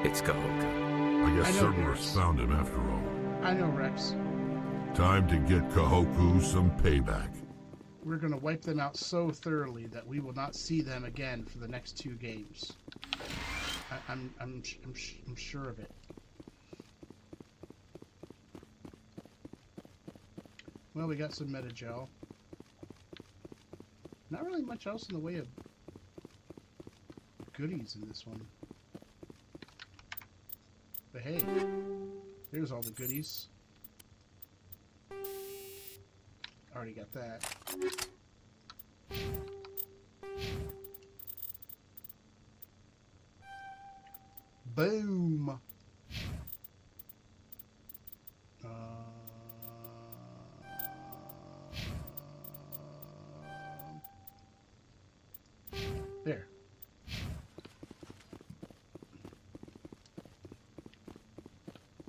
It's Kahoku. I guess I know, Cerberus Rex. found him after all. I know, Rex. Time to get Kahoku some payback. We're going to wipe them out so thoroughly that we will not see them again for the next 2 games. I'm sure of it. Well, we got some metagel. Not really much else in the way of goodies in this one. But hey, here's all the goodies. Already got that. Boom! There.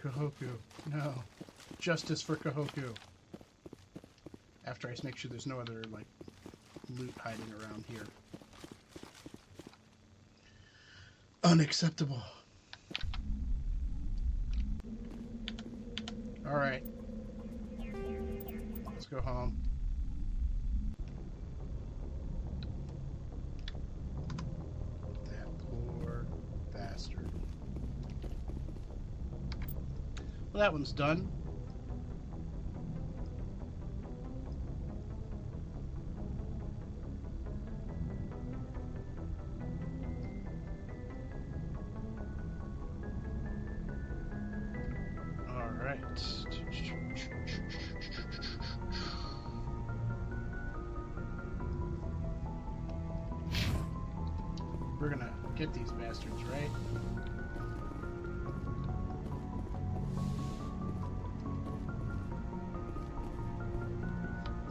Kahoku. No. Justice for Kahoku. After I make sure there's no other, like, loot hiding around here. Unacceptable. Alright. Let's go home. That poor bastard. Well, that one's done. We're gonna get these bastards, right?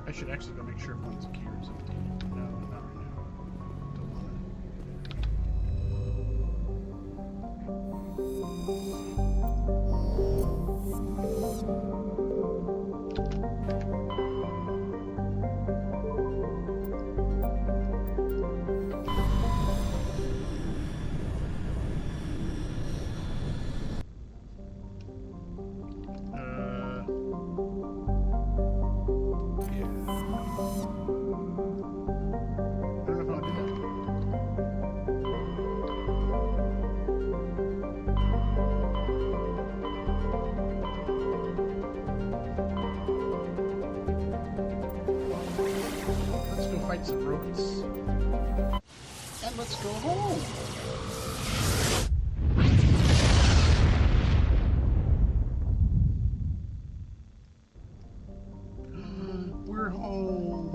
I should actually go make sure if one's gear is updated. No, not right now. Don't want fight some rodents. And let's go home. We're home.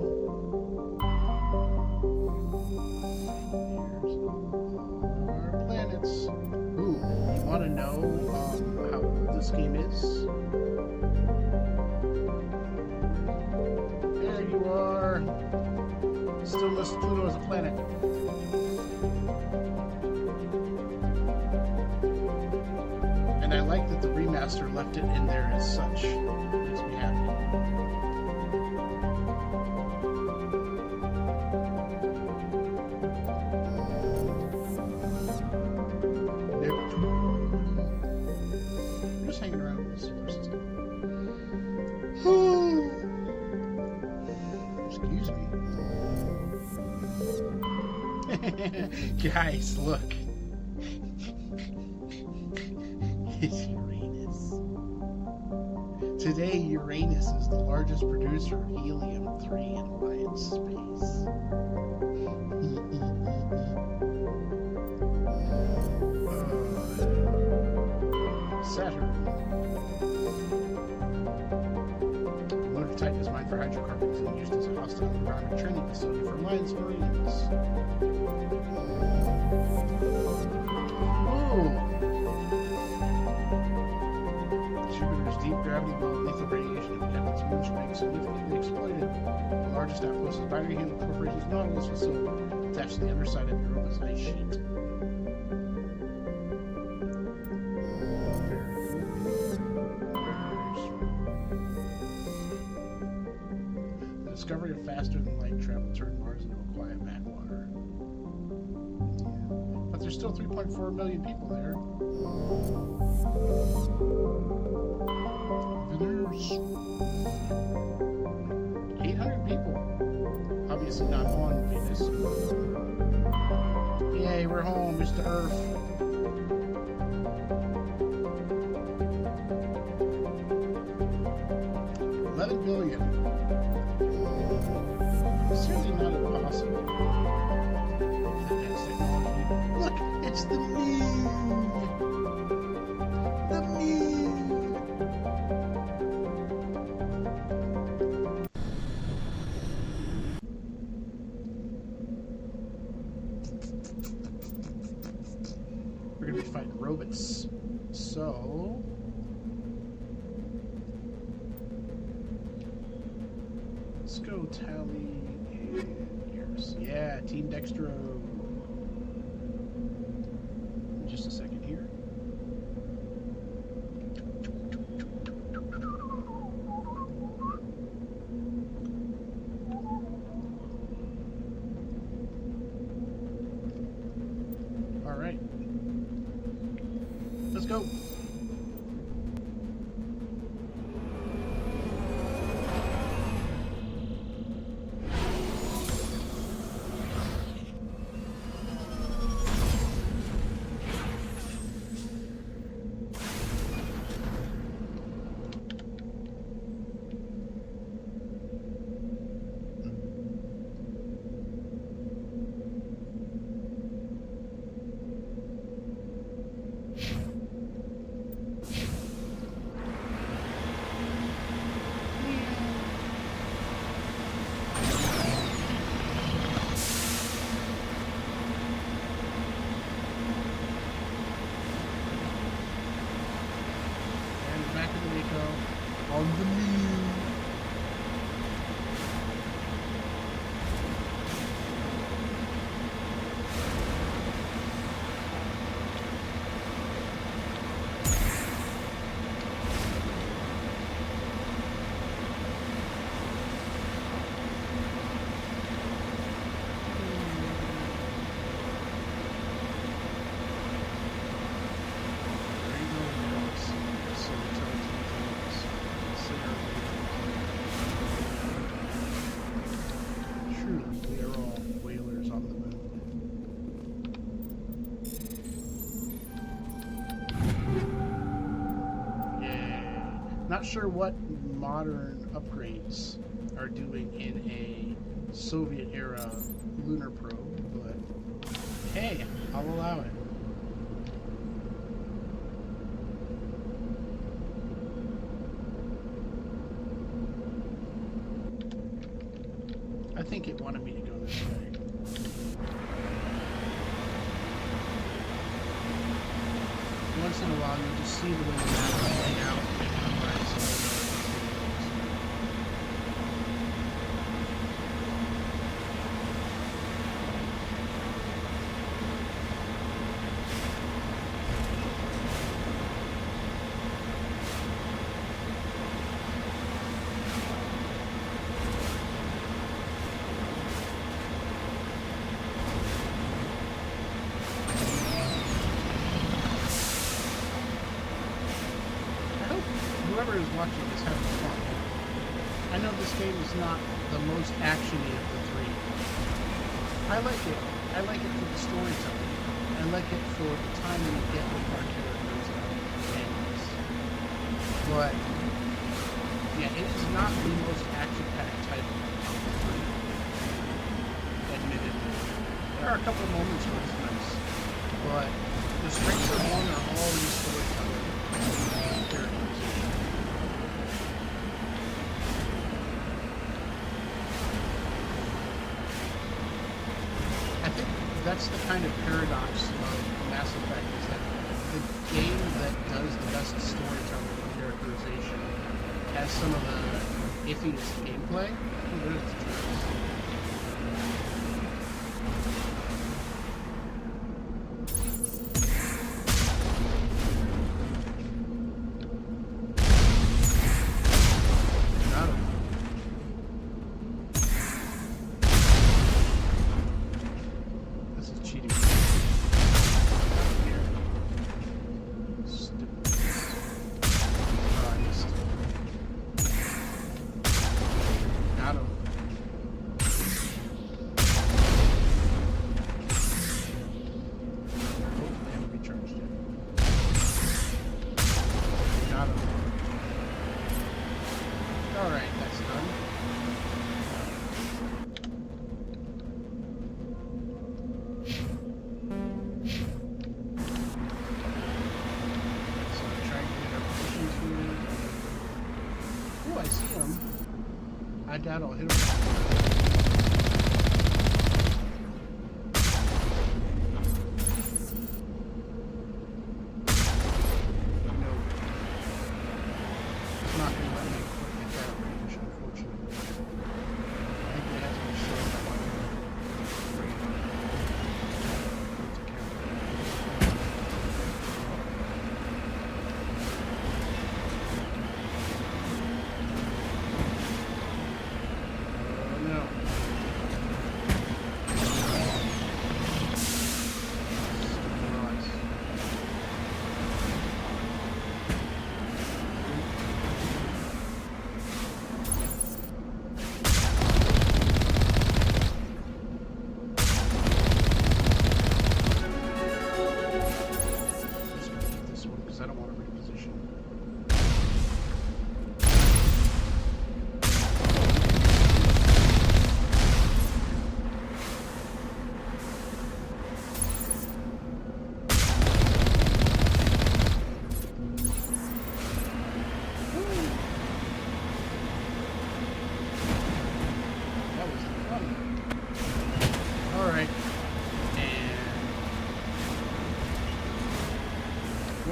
Here's our planets. Ooh, you want to know how old this game is? There you are. Still lists Pluto as a planet. And I like that the remaster left it in there as such. It makes me happy. I'm just hanging around with this person. Excuse me. Guys, look. It's Uranus. Today, Uranus is the largest producer of helium-3 in Alliance space. Saturn. Lunar Titan is mined for hydrocarbons and used as a hostile environment training facility for Alliance Marines. Jupiter's deep gravity well lethal radiation have kept its moon strength significantly exploited. The largest outpost is Binary Human Corporation's Nautilus facility, attached to the underside of Europa's ice sheet. The discovery of faster-than-light travel turned Mars into a quiet backwater. But there's still 3.4 million people there. Venus. 800 people. Obviously not on Venus. Yay, we're home. It's to Earth. $11 billion. Certainly not impossible. Look, it's the moon! The Alright, robots. So... let's go Tally and yours. Yeah, Team Dextro. Just a second here. All right. Let's go. On the moon. Not sure what modern upgrades are doing in a Soviet-era lunar probe, but hey, I'll allow it. I think it wanted me to go this way. Once in a while, you'll just see the way the map is laid out. Whoever is watching is having fun. I know this game is not the most actiony of the three. I like it. I like it for the storytelling. I like it for the time we get with our characters and but yeah, it is not the most action-packed title of the three. Admittedly. There are a couple of moments where it's nice, but the strengths of one are all in the storytelling and characterization. That's the kind of paradox of Mass Effect, is that the game that does the best storytelling and characterization has some of the iffiest gameplay. I doubt I'll hit him.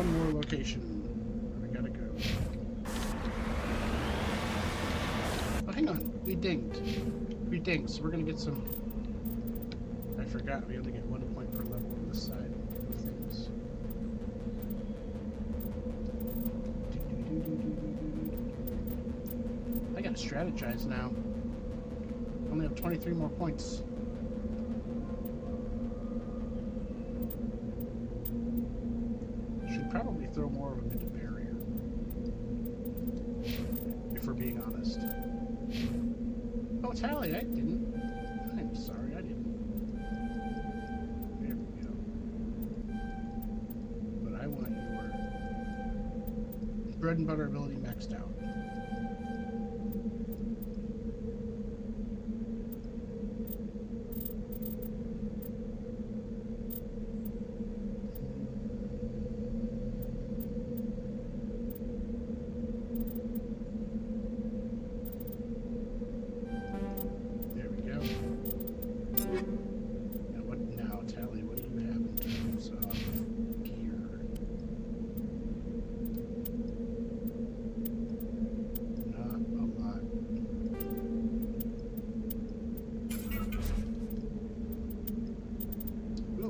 one more location. I gotta go. Oh, hang on. We dinged. We dinged, so we're gonna get some... I forgot, we only get 1 point per level on this side of things. I gotta strategize now. I only have 23 more points. Should probably throw more of them into barrier. If we're being honest. Oh, Tally, I didn't. I'm sorry, I didn't. There we go. But I want your bread and butter ability maxed out.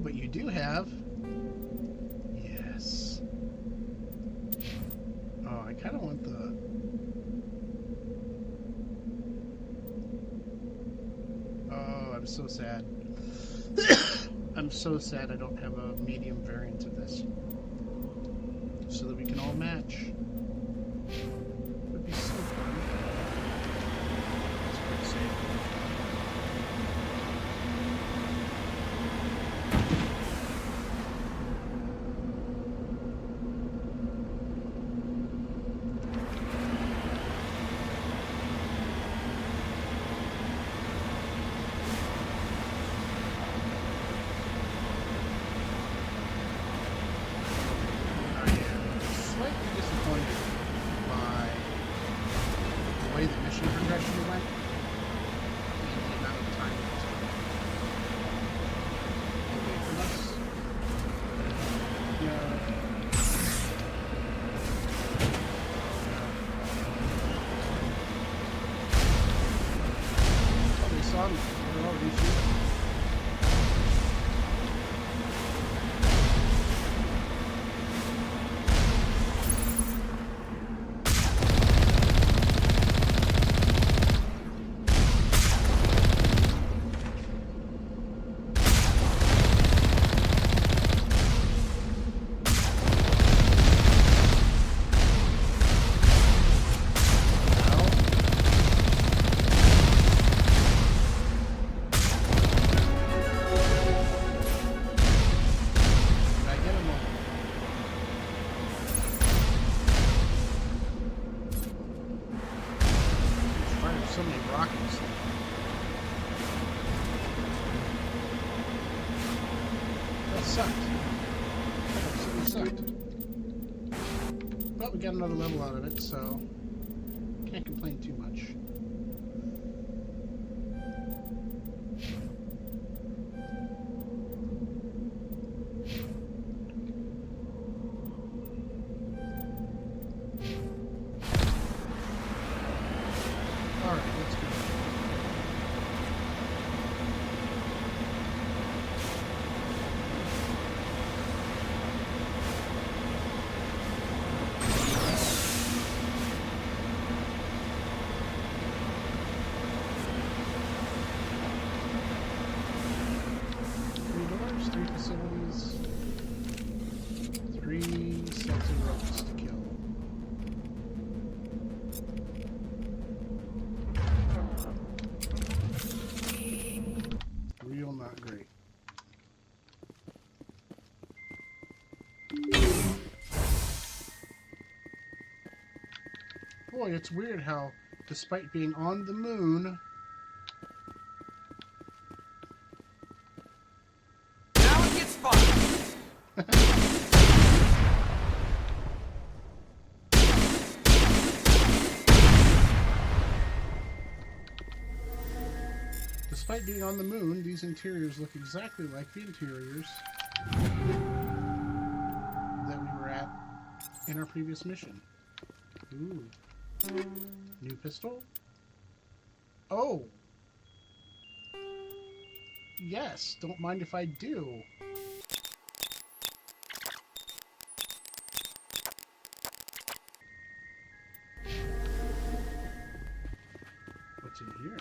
But you do have... Yes. Oh, I kind of want the... Oh, I'm so sad. I'm so sad I don't have a medium variant of this. So that we can all match. Would be so fun. That's pretty safe. So many rockets. That sucked. That absolutely sucked. But we got another level out of it, so can't complain too much. Boy, it's weird how, despite being on the moon... Now it gets fun! Despite being on the moon, these interiors look exactly like the interiors that we were at in our previous mission. Ooh. New pistol? Oh! Yes, don't mind if I do. What's in here?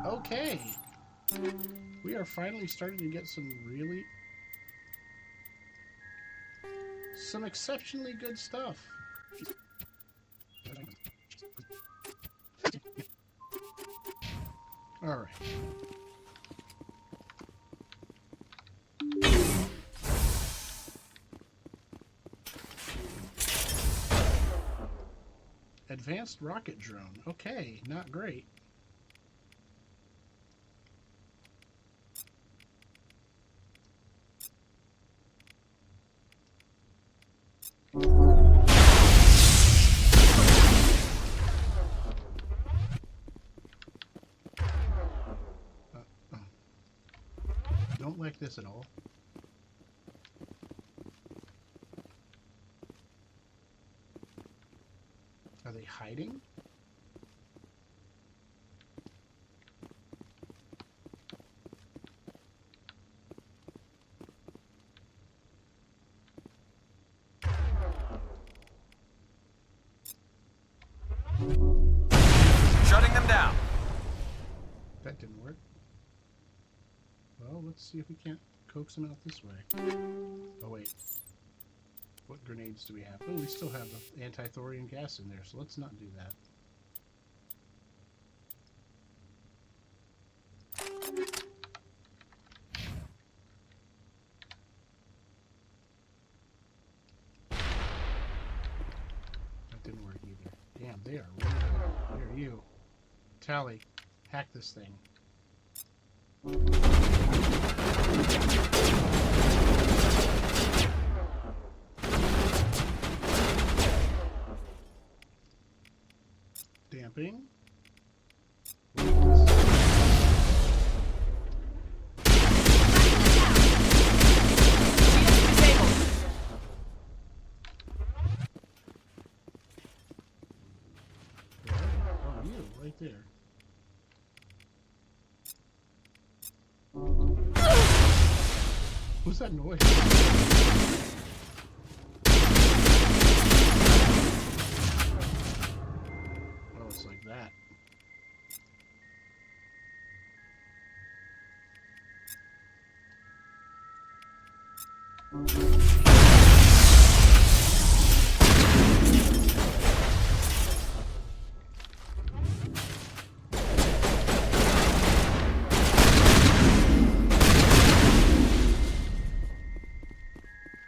Okay. We are finally starting to get some exceptionally good stuff. All right. Advanced rocket drone. Okay, not great. Don't like this at all. Are they hiding? Shutting them down. That didn't work. Well, let's see if we can't coax them out this way. Oh, wait. What grenades do we have? Oh, we still have the anti-thorium gas in there, so let's not do that. That didn't work either. Damn, they are really good. Where are you? Tally, hack this thing. Damping. Oh, you, right there. What's that noise? Oh, it's like that.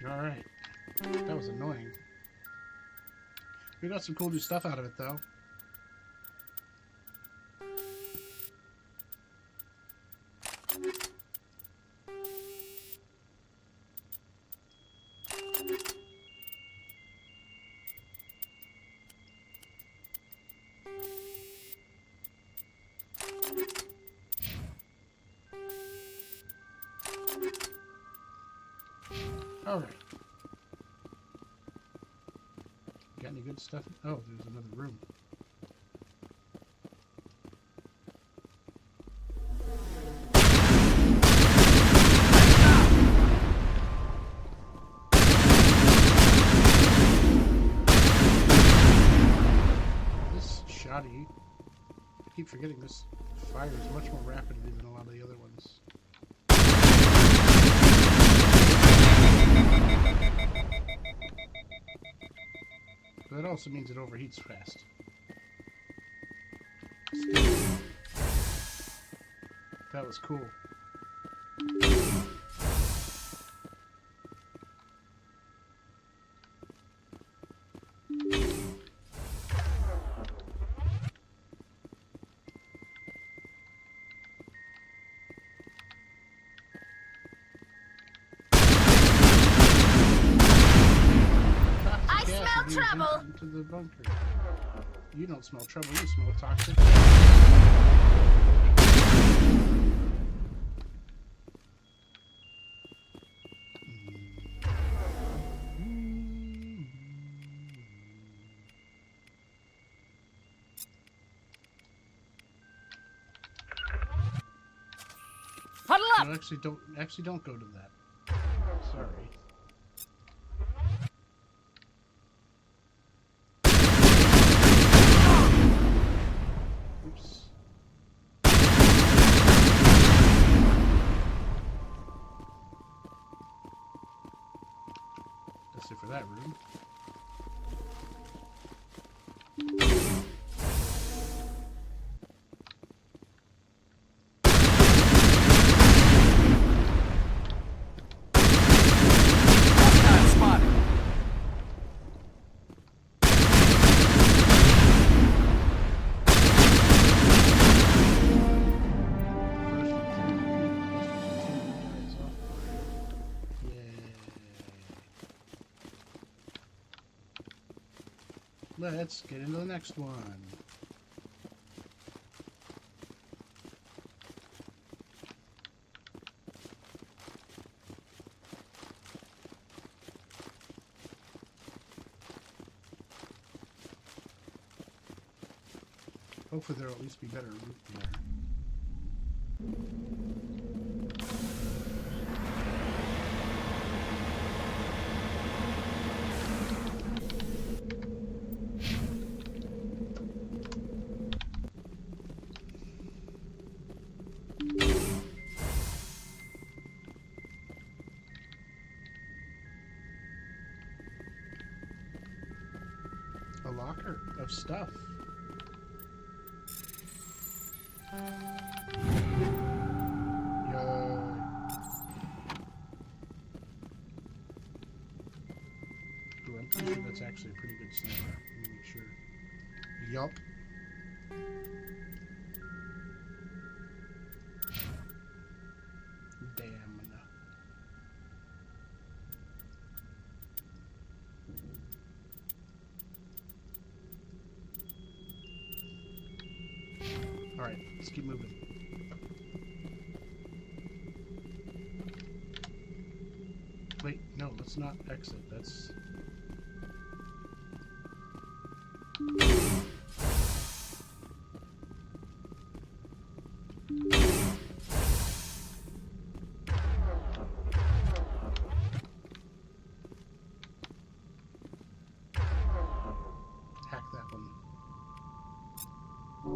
Alright. That was annoying. We got some cool new stuff out of it, though. Alright. Got any good stuff? Oh, there's another room. This shoddy, I keep forgetting this fire is much more rapidly than a lot of the other ones. But that also means it overheats fast. That was cool. I smell trouble! Into the bunker. You don't smell trouble, you smell toxic. Huddle up! No, actually don't go to that. Sorry. Oops. That's it for that room. Let's get into the next one. Hopefully there'll at least be better loot there. A locker of stuff. Ooh, I'm pretty sure that's actually a pretty good sniper. Let me make sure. Yup. Damn. Alright, let's keep moving. Wait, no, let's not exit. That's... hack that one.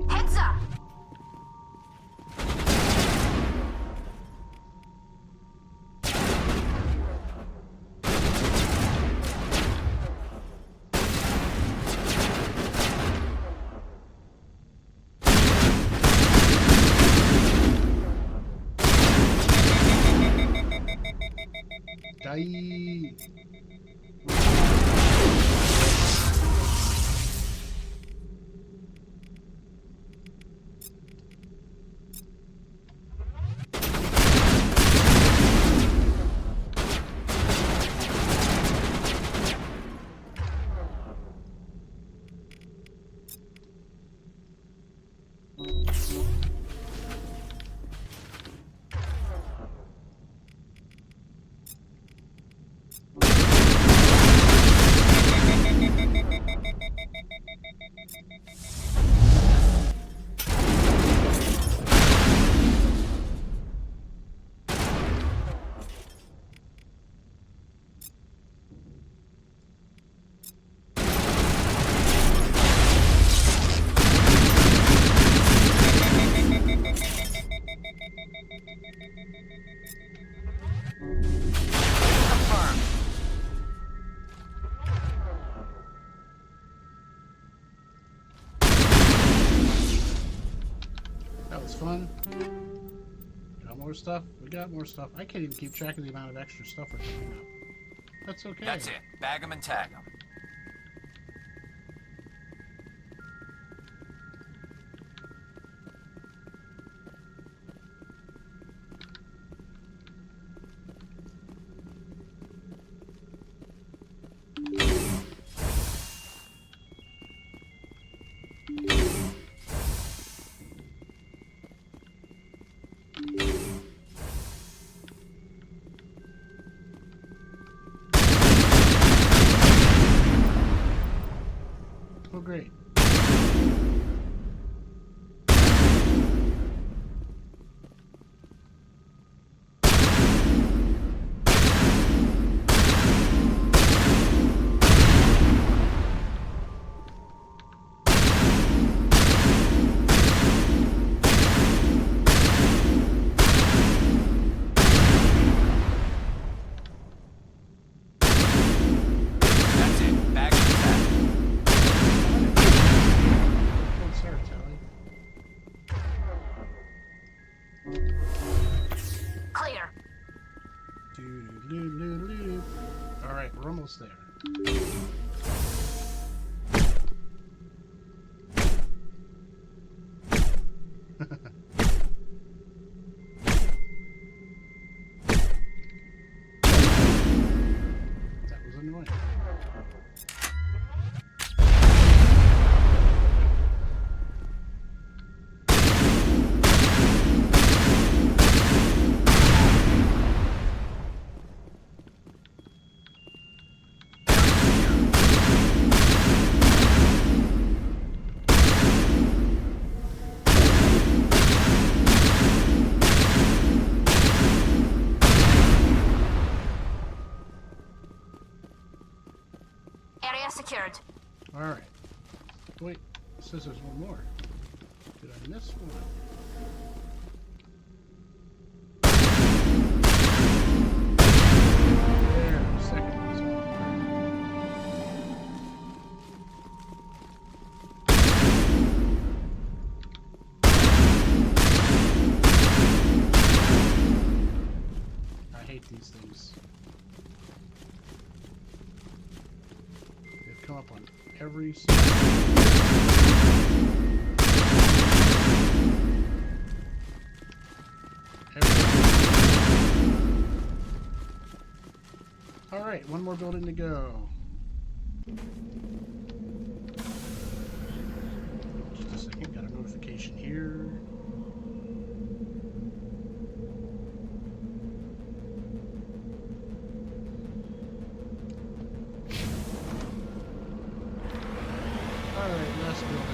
Heads up! Die! That was fun. Got more stuff? We got more stuff. I can't even keep track of the amount of extra stuff we're picking up. That's okay. That's it. Bag 'em and tag 'em. great. That's it. Back to attack. Oh, sorry, Tally. Clear. Doo-doo-doo-doo-doo. All right, we're almost there. That was annoying. Area secured. All right. Wait, it says there's one more. Did I miss one? There, second one's on. I hate these things. They've come up on every All right, one more building to go. Just a second, got a notification here. All right, last building.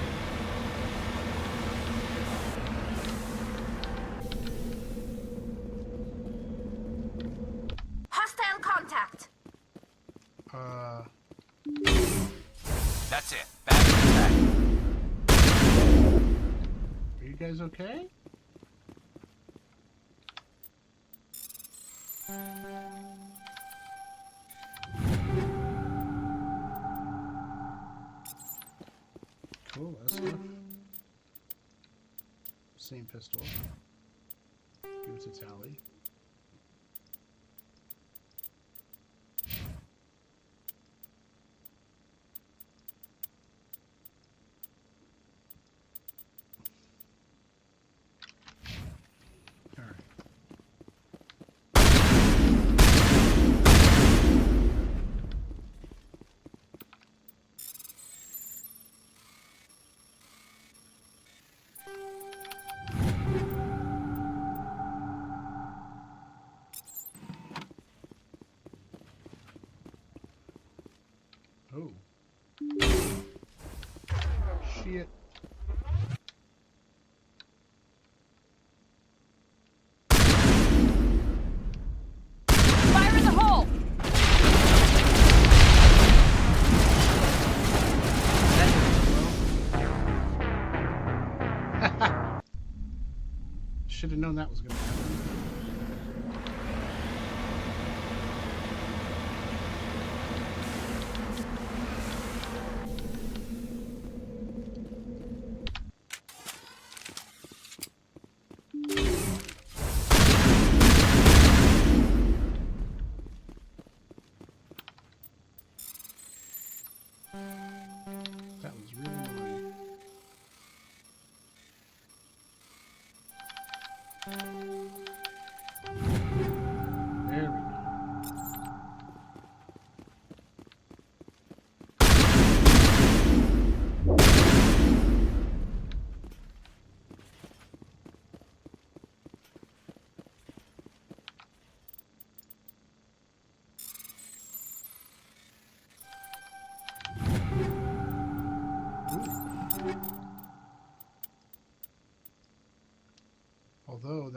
Hostile contact. That's it. Back to attack. Are you guys okay? Cool, that's stuff. Same pistol. Give it to Tally. Alright. Oh. Shit. Fire in the hole. Should have known that was going to happen. That was really annoying.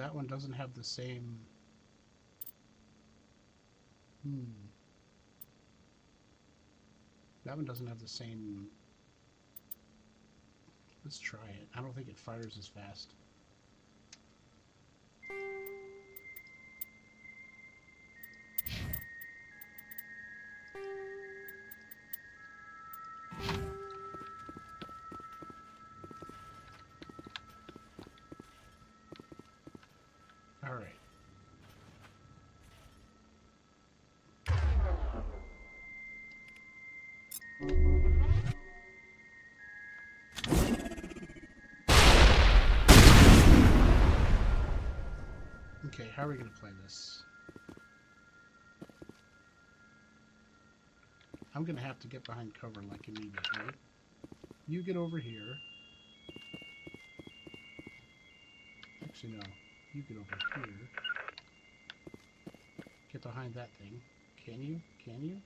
That one doesn't have the same... That one doesn't have the same... Let's try it. I don't think it fires as fast. All right. Okay, how are we going to play this? I'm going to have to get behind cover like immediately. You get over here. Actually, no. You get over here. Get behind that thing. Can you? Can you?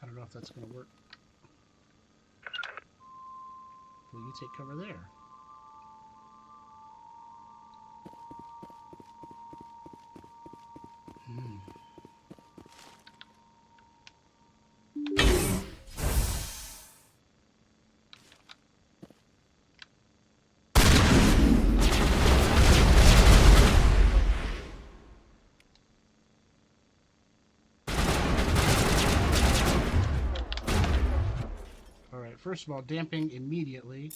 I don't know if that's going to work. Will you take cover there? Alright, first of all, damping immediately.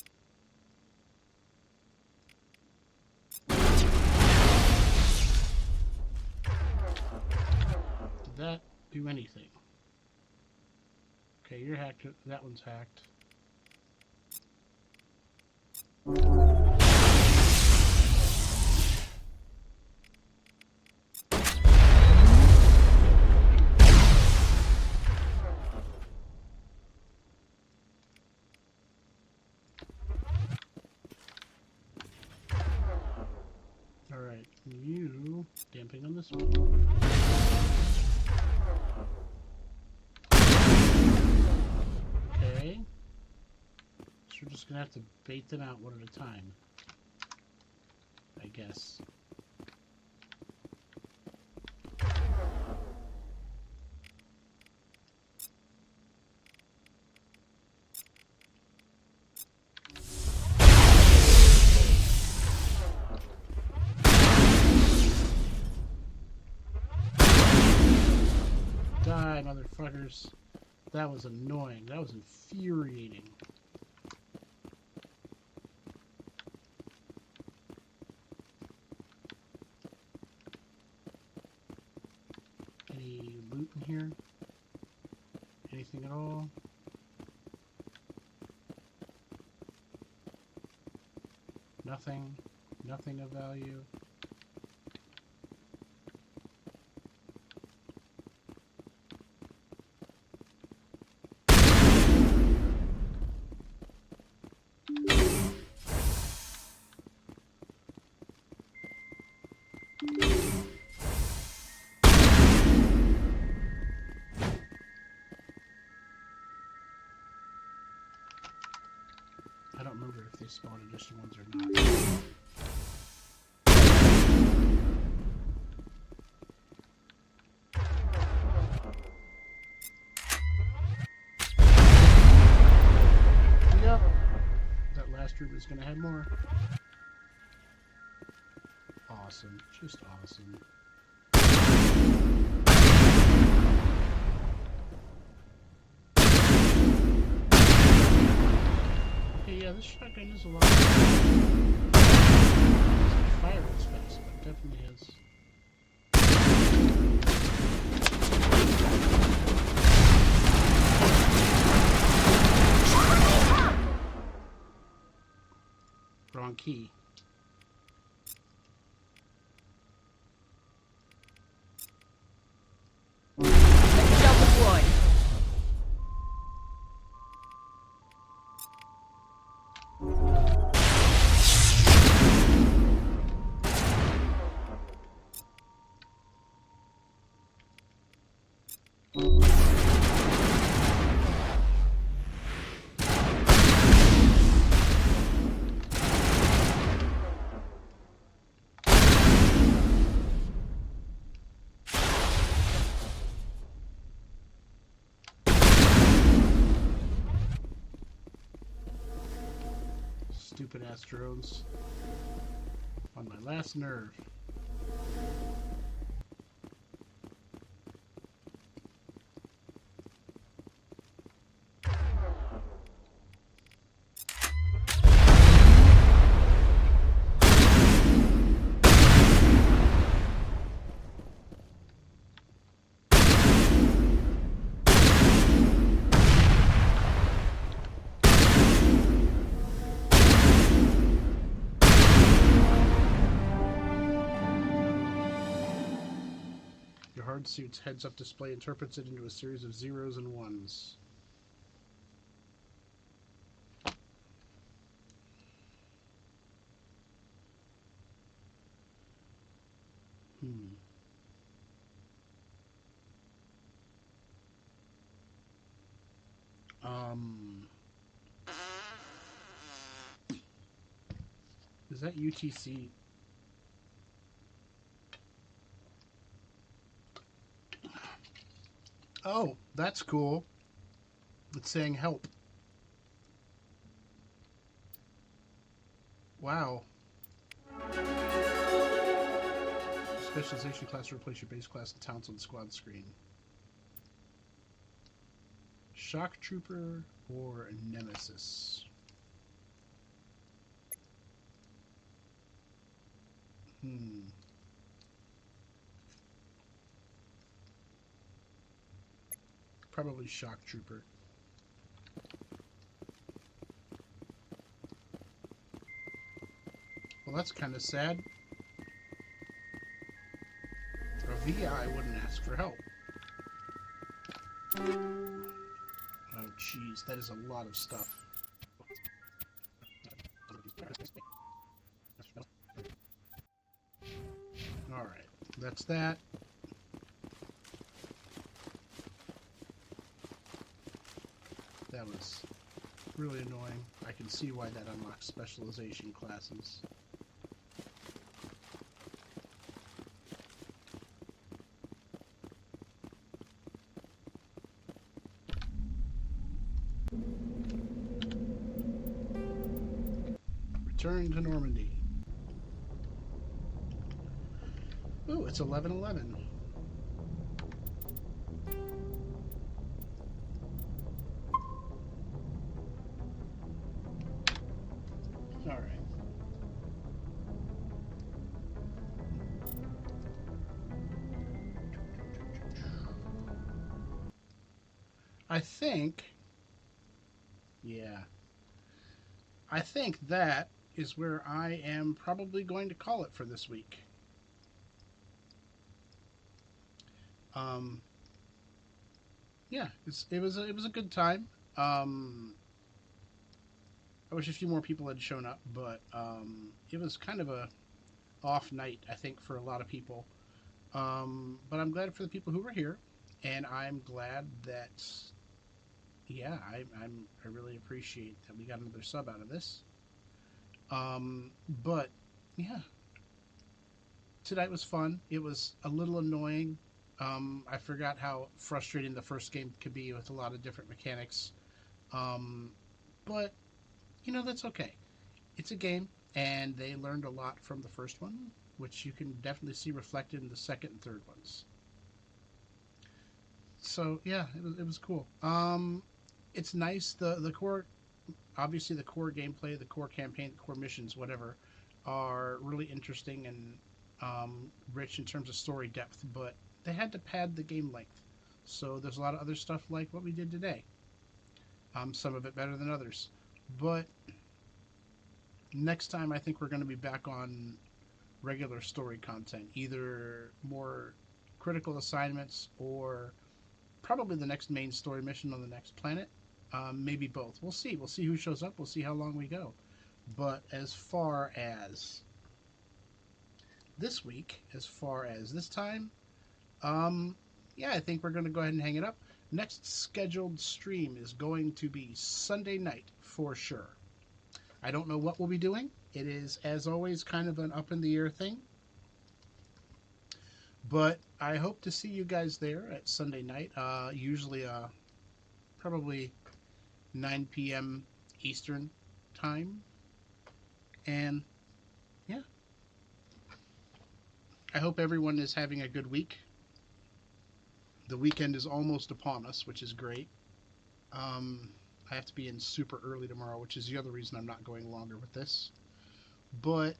Did that do anything? Okay, you're hacked. That one's hacked. Alright, you damping on this one. Okay. So we're just gonna have to bait them out one at a time, I guess. Die, motherfuckers. That was annoying. That was infuriating. Any loot in here? Anything at all? Nothing. Nothing of value. I don't remember if they spawned additional ones or not. Yep. That last room is going to have more. Awesome. Just awesome. Yeah, this shotgun is a lot. It doesn't fire as fast, but it definitely has. Wrong key. Self-deployed. Stupid ass drones. On my last nerve. Hard suit's heads-up display interprets it into a series of zeros and ones. Is that UTC? Oh, that's cool. It's saying help. Wow. Specialization class to replace your base class and talents on the squad screen. Shock Trooper or Nemesis? Probably Shock Trooper. Well, that's kind of sad. A VI wouldn't ask for help. Oh, jeez, that is a lot of stuff. Alright, that's that. That was really annoying. I can see why that unlocks specialization classes. Return to Normandy. Ooh, it's 11:11. All right. I think, yeah, I think that is where I am probably going to call it for this week. Yeah, it was a good time. I wish a few more people had shown up, but it was kind of a off night, I think, for a lot of people. But I'm glad for the people who were here, and I'm glad that, yeah, I really appreciate that we got another sub out of this. But yeah, tonight was fun. It was a little annoying. I forgot how frustrating the first game could be with a lot of different mechanics. But, you know, that's okay. It's a game, and they learned a lot from the first one, which you can definitely see reflected in the second and third ones. So, yeah, it was cool. It's nice. The core, obviously the core gameplay, the core campaign, the core missions, whatever, are really interesting and rich in terms of story depth, but they had to pad the game length. So there's a lot of other stuff like what we did today. Some of it better than others. But next time I think we're going to be back on regular story content. Either more critical assignments or probably the next main story mission on the next planet. Maybe both. We'll see. We'll see who shows up. We'll see how long we go. But as far as this week, as far as this time, yeah, I think we're going to go ahead and hang it up. Next scheduled stream is going to be Sunday night for sure. I don't know what we'll be doing. It is, as always, kind of an up-in-the-air thing. But I hope to see you guys there at Sunday night. Usually probably 9 p.m. Eastern time. And yeah, I hope everyone is having a good week. The weekend is almost upon us, which is great. I have to be in super early tomorrow, which is the other reason I'm not going longer with this. But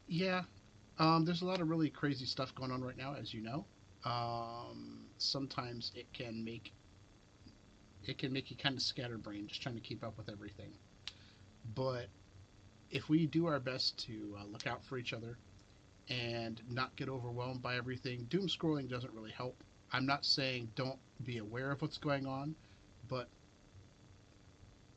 yeah, there's a lot of really crazy stuff going on right now, as you know. Sometimes it can make you kind of scatterbrained, just trying to keep up with everything. But if we do our best to look out for each other and not get overwhelmed by everything, doom scrolling doesn't really help. I'm not saying don't be aware of what's going on, but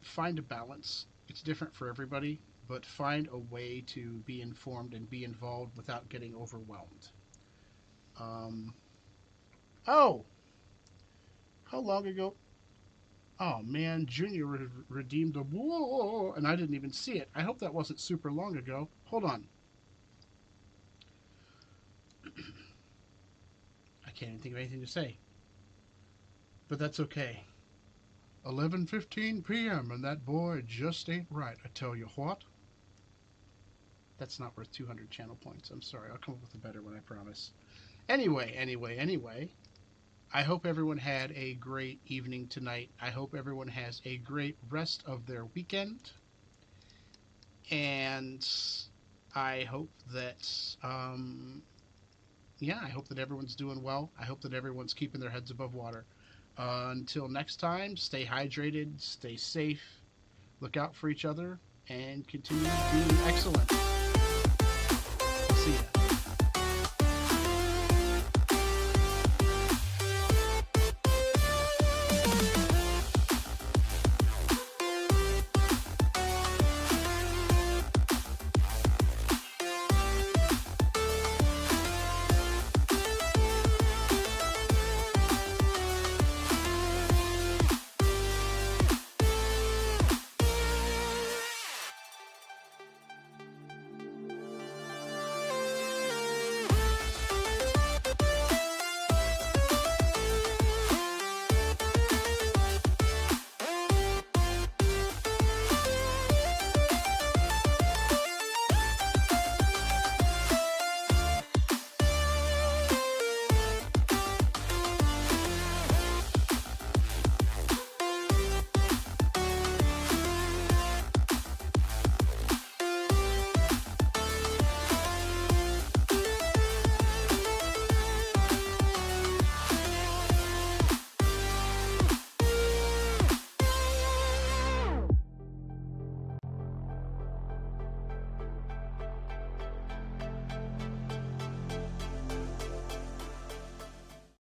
find a balance. It's different for everybody, but find a way to be informed and be involved without getting overwhelmed. Oh! How long ago? Oh man, Junior redeemed a whoa, and I didn't even see it. I hope that wasn't super long ago. Hold on. I can't even think of anything to say. But that's okay. 11:15 p.m. and that boy just ain't right. I tell you what. That's not worth 200 channel points. I'm sorry. I'll come up with a better one, I promise. Anyway. I hope everyone had a great evening tonight. I hope everyone has a great rest of their weekend. And I hope that, I hope that everyone's doing well. I hope that everyone's keeping their heads above water. Until next time, stay hydrated, stay safe, look out for each other, and continue being excellent.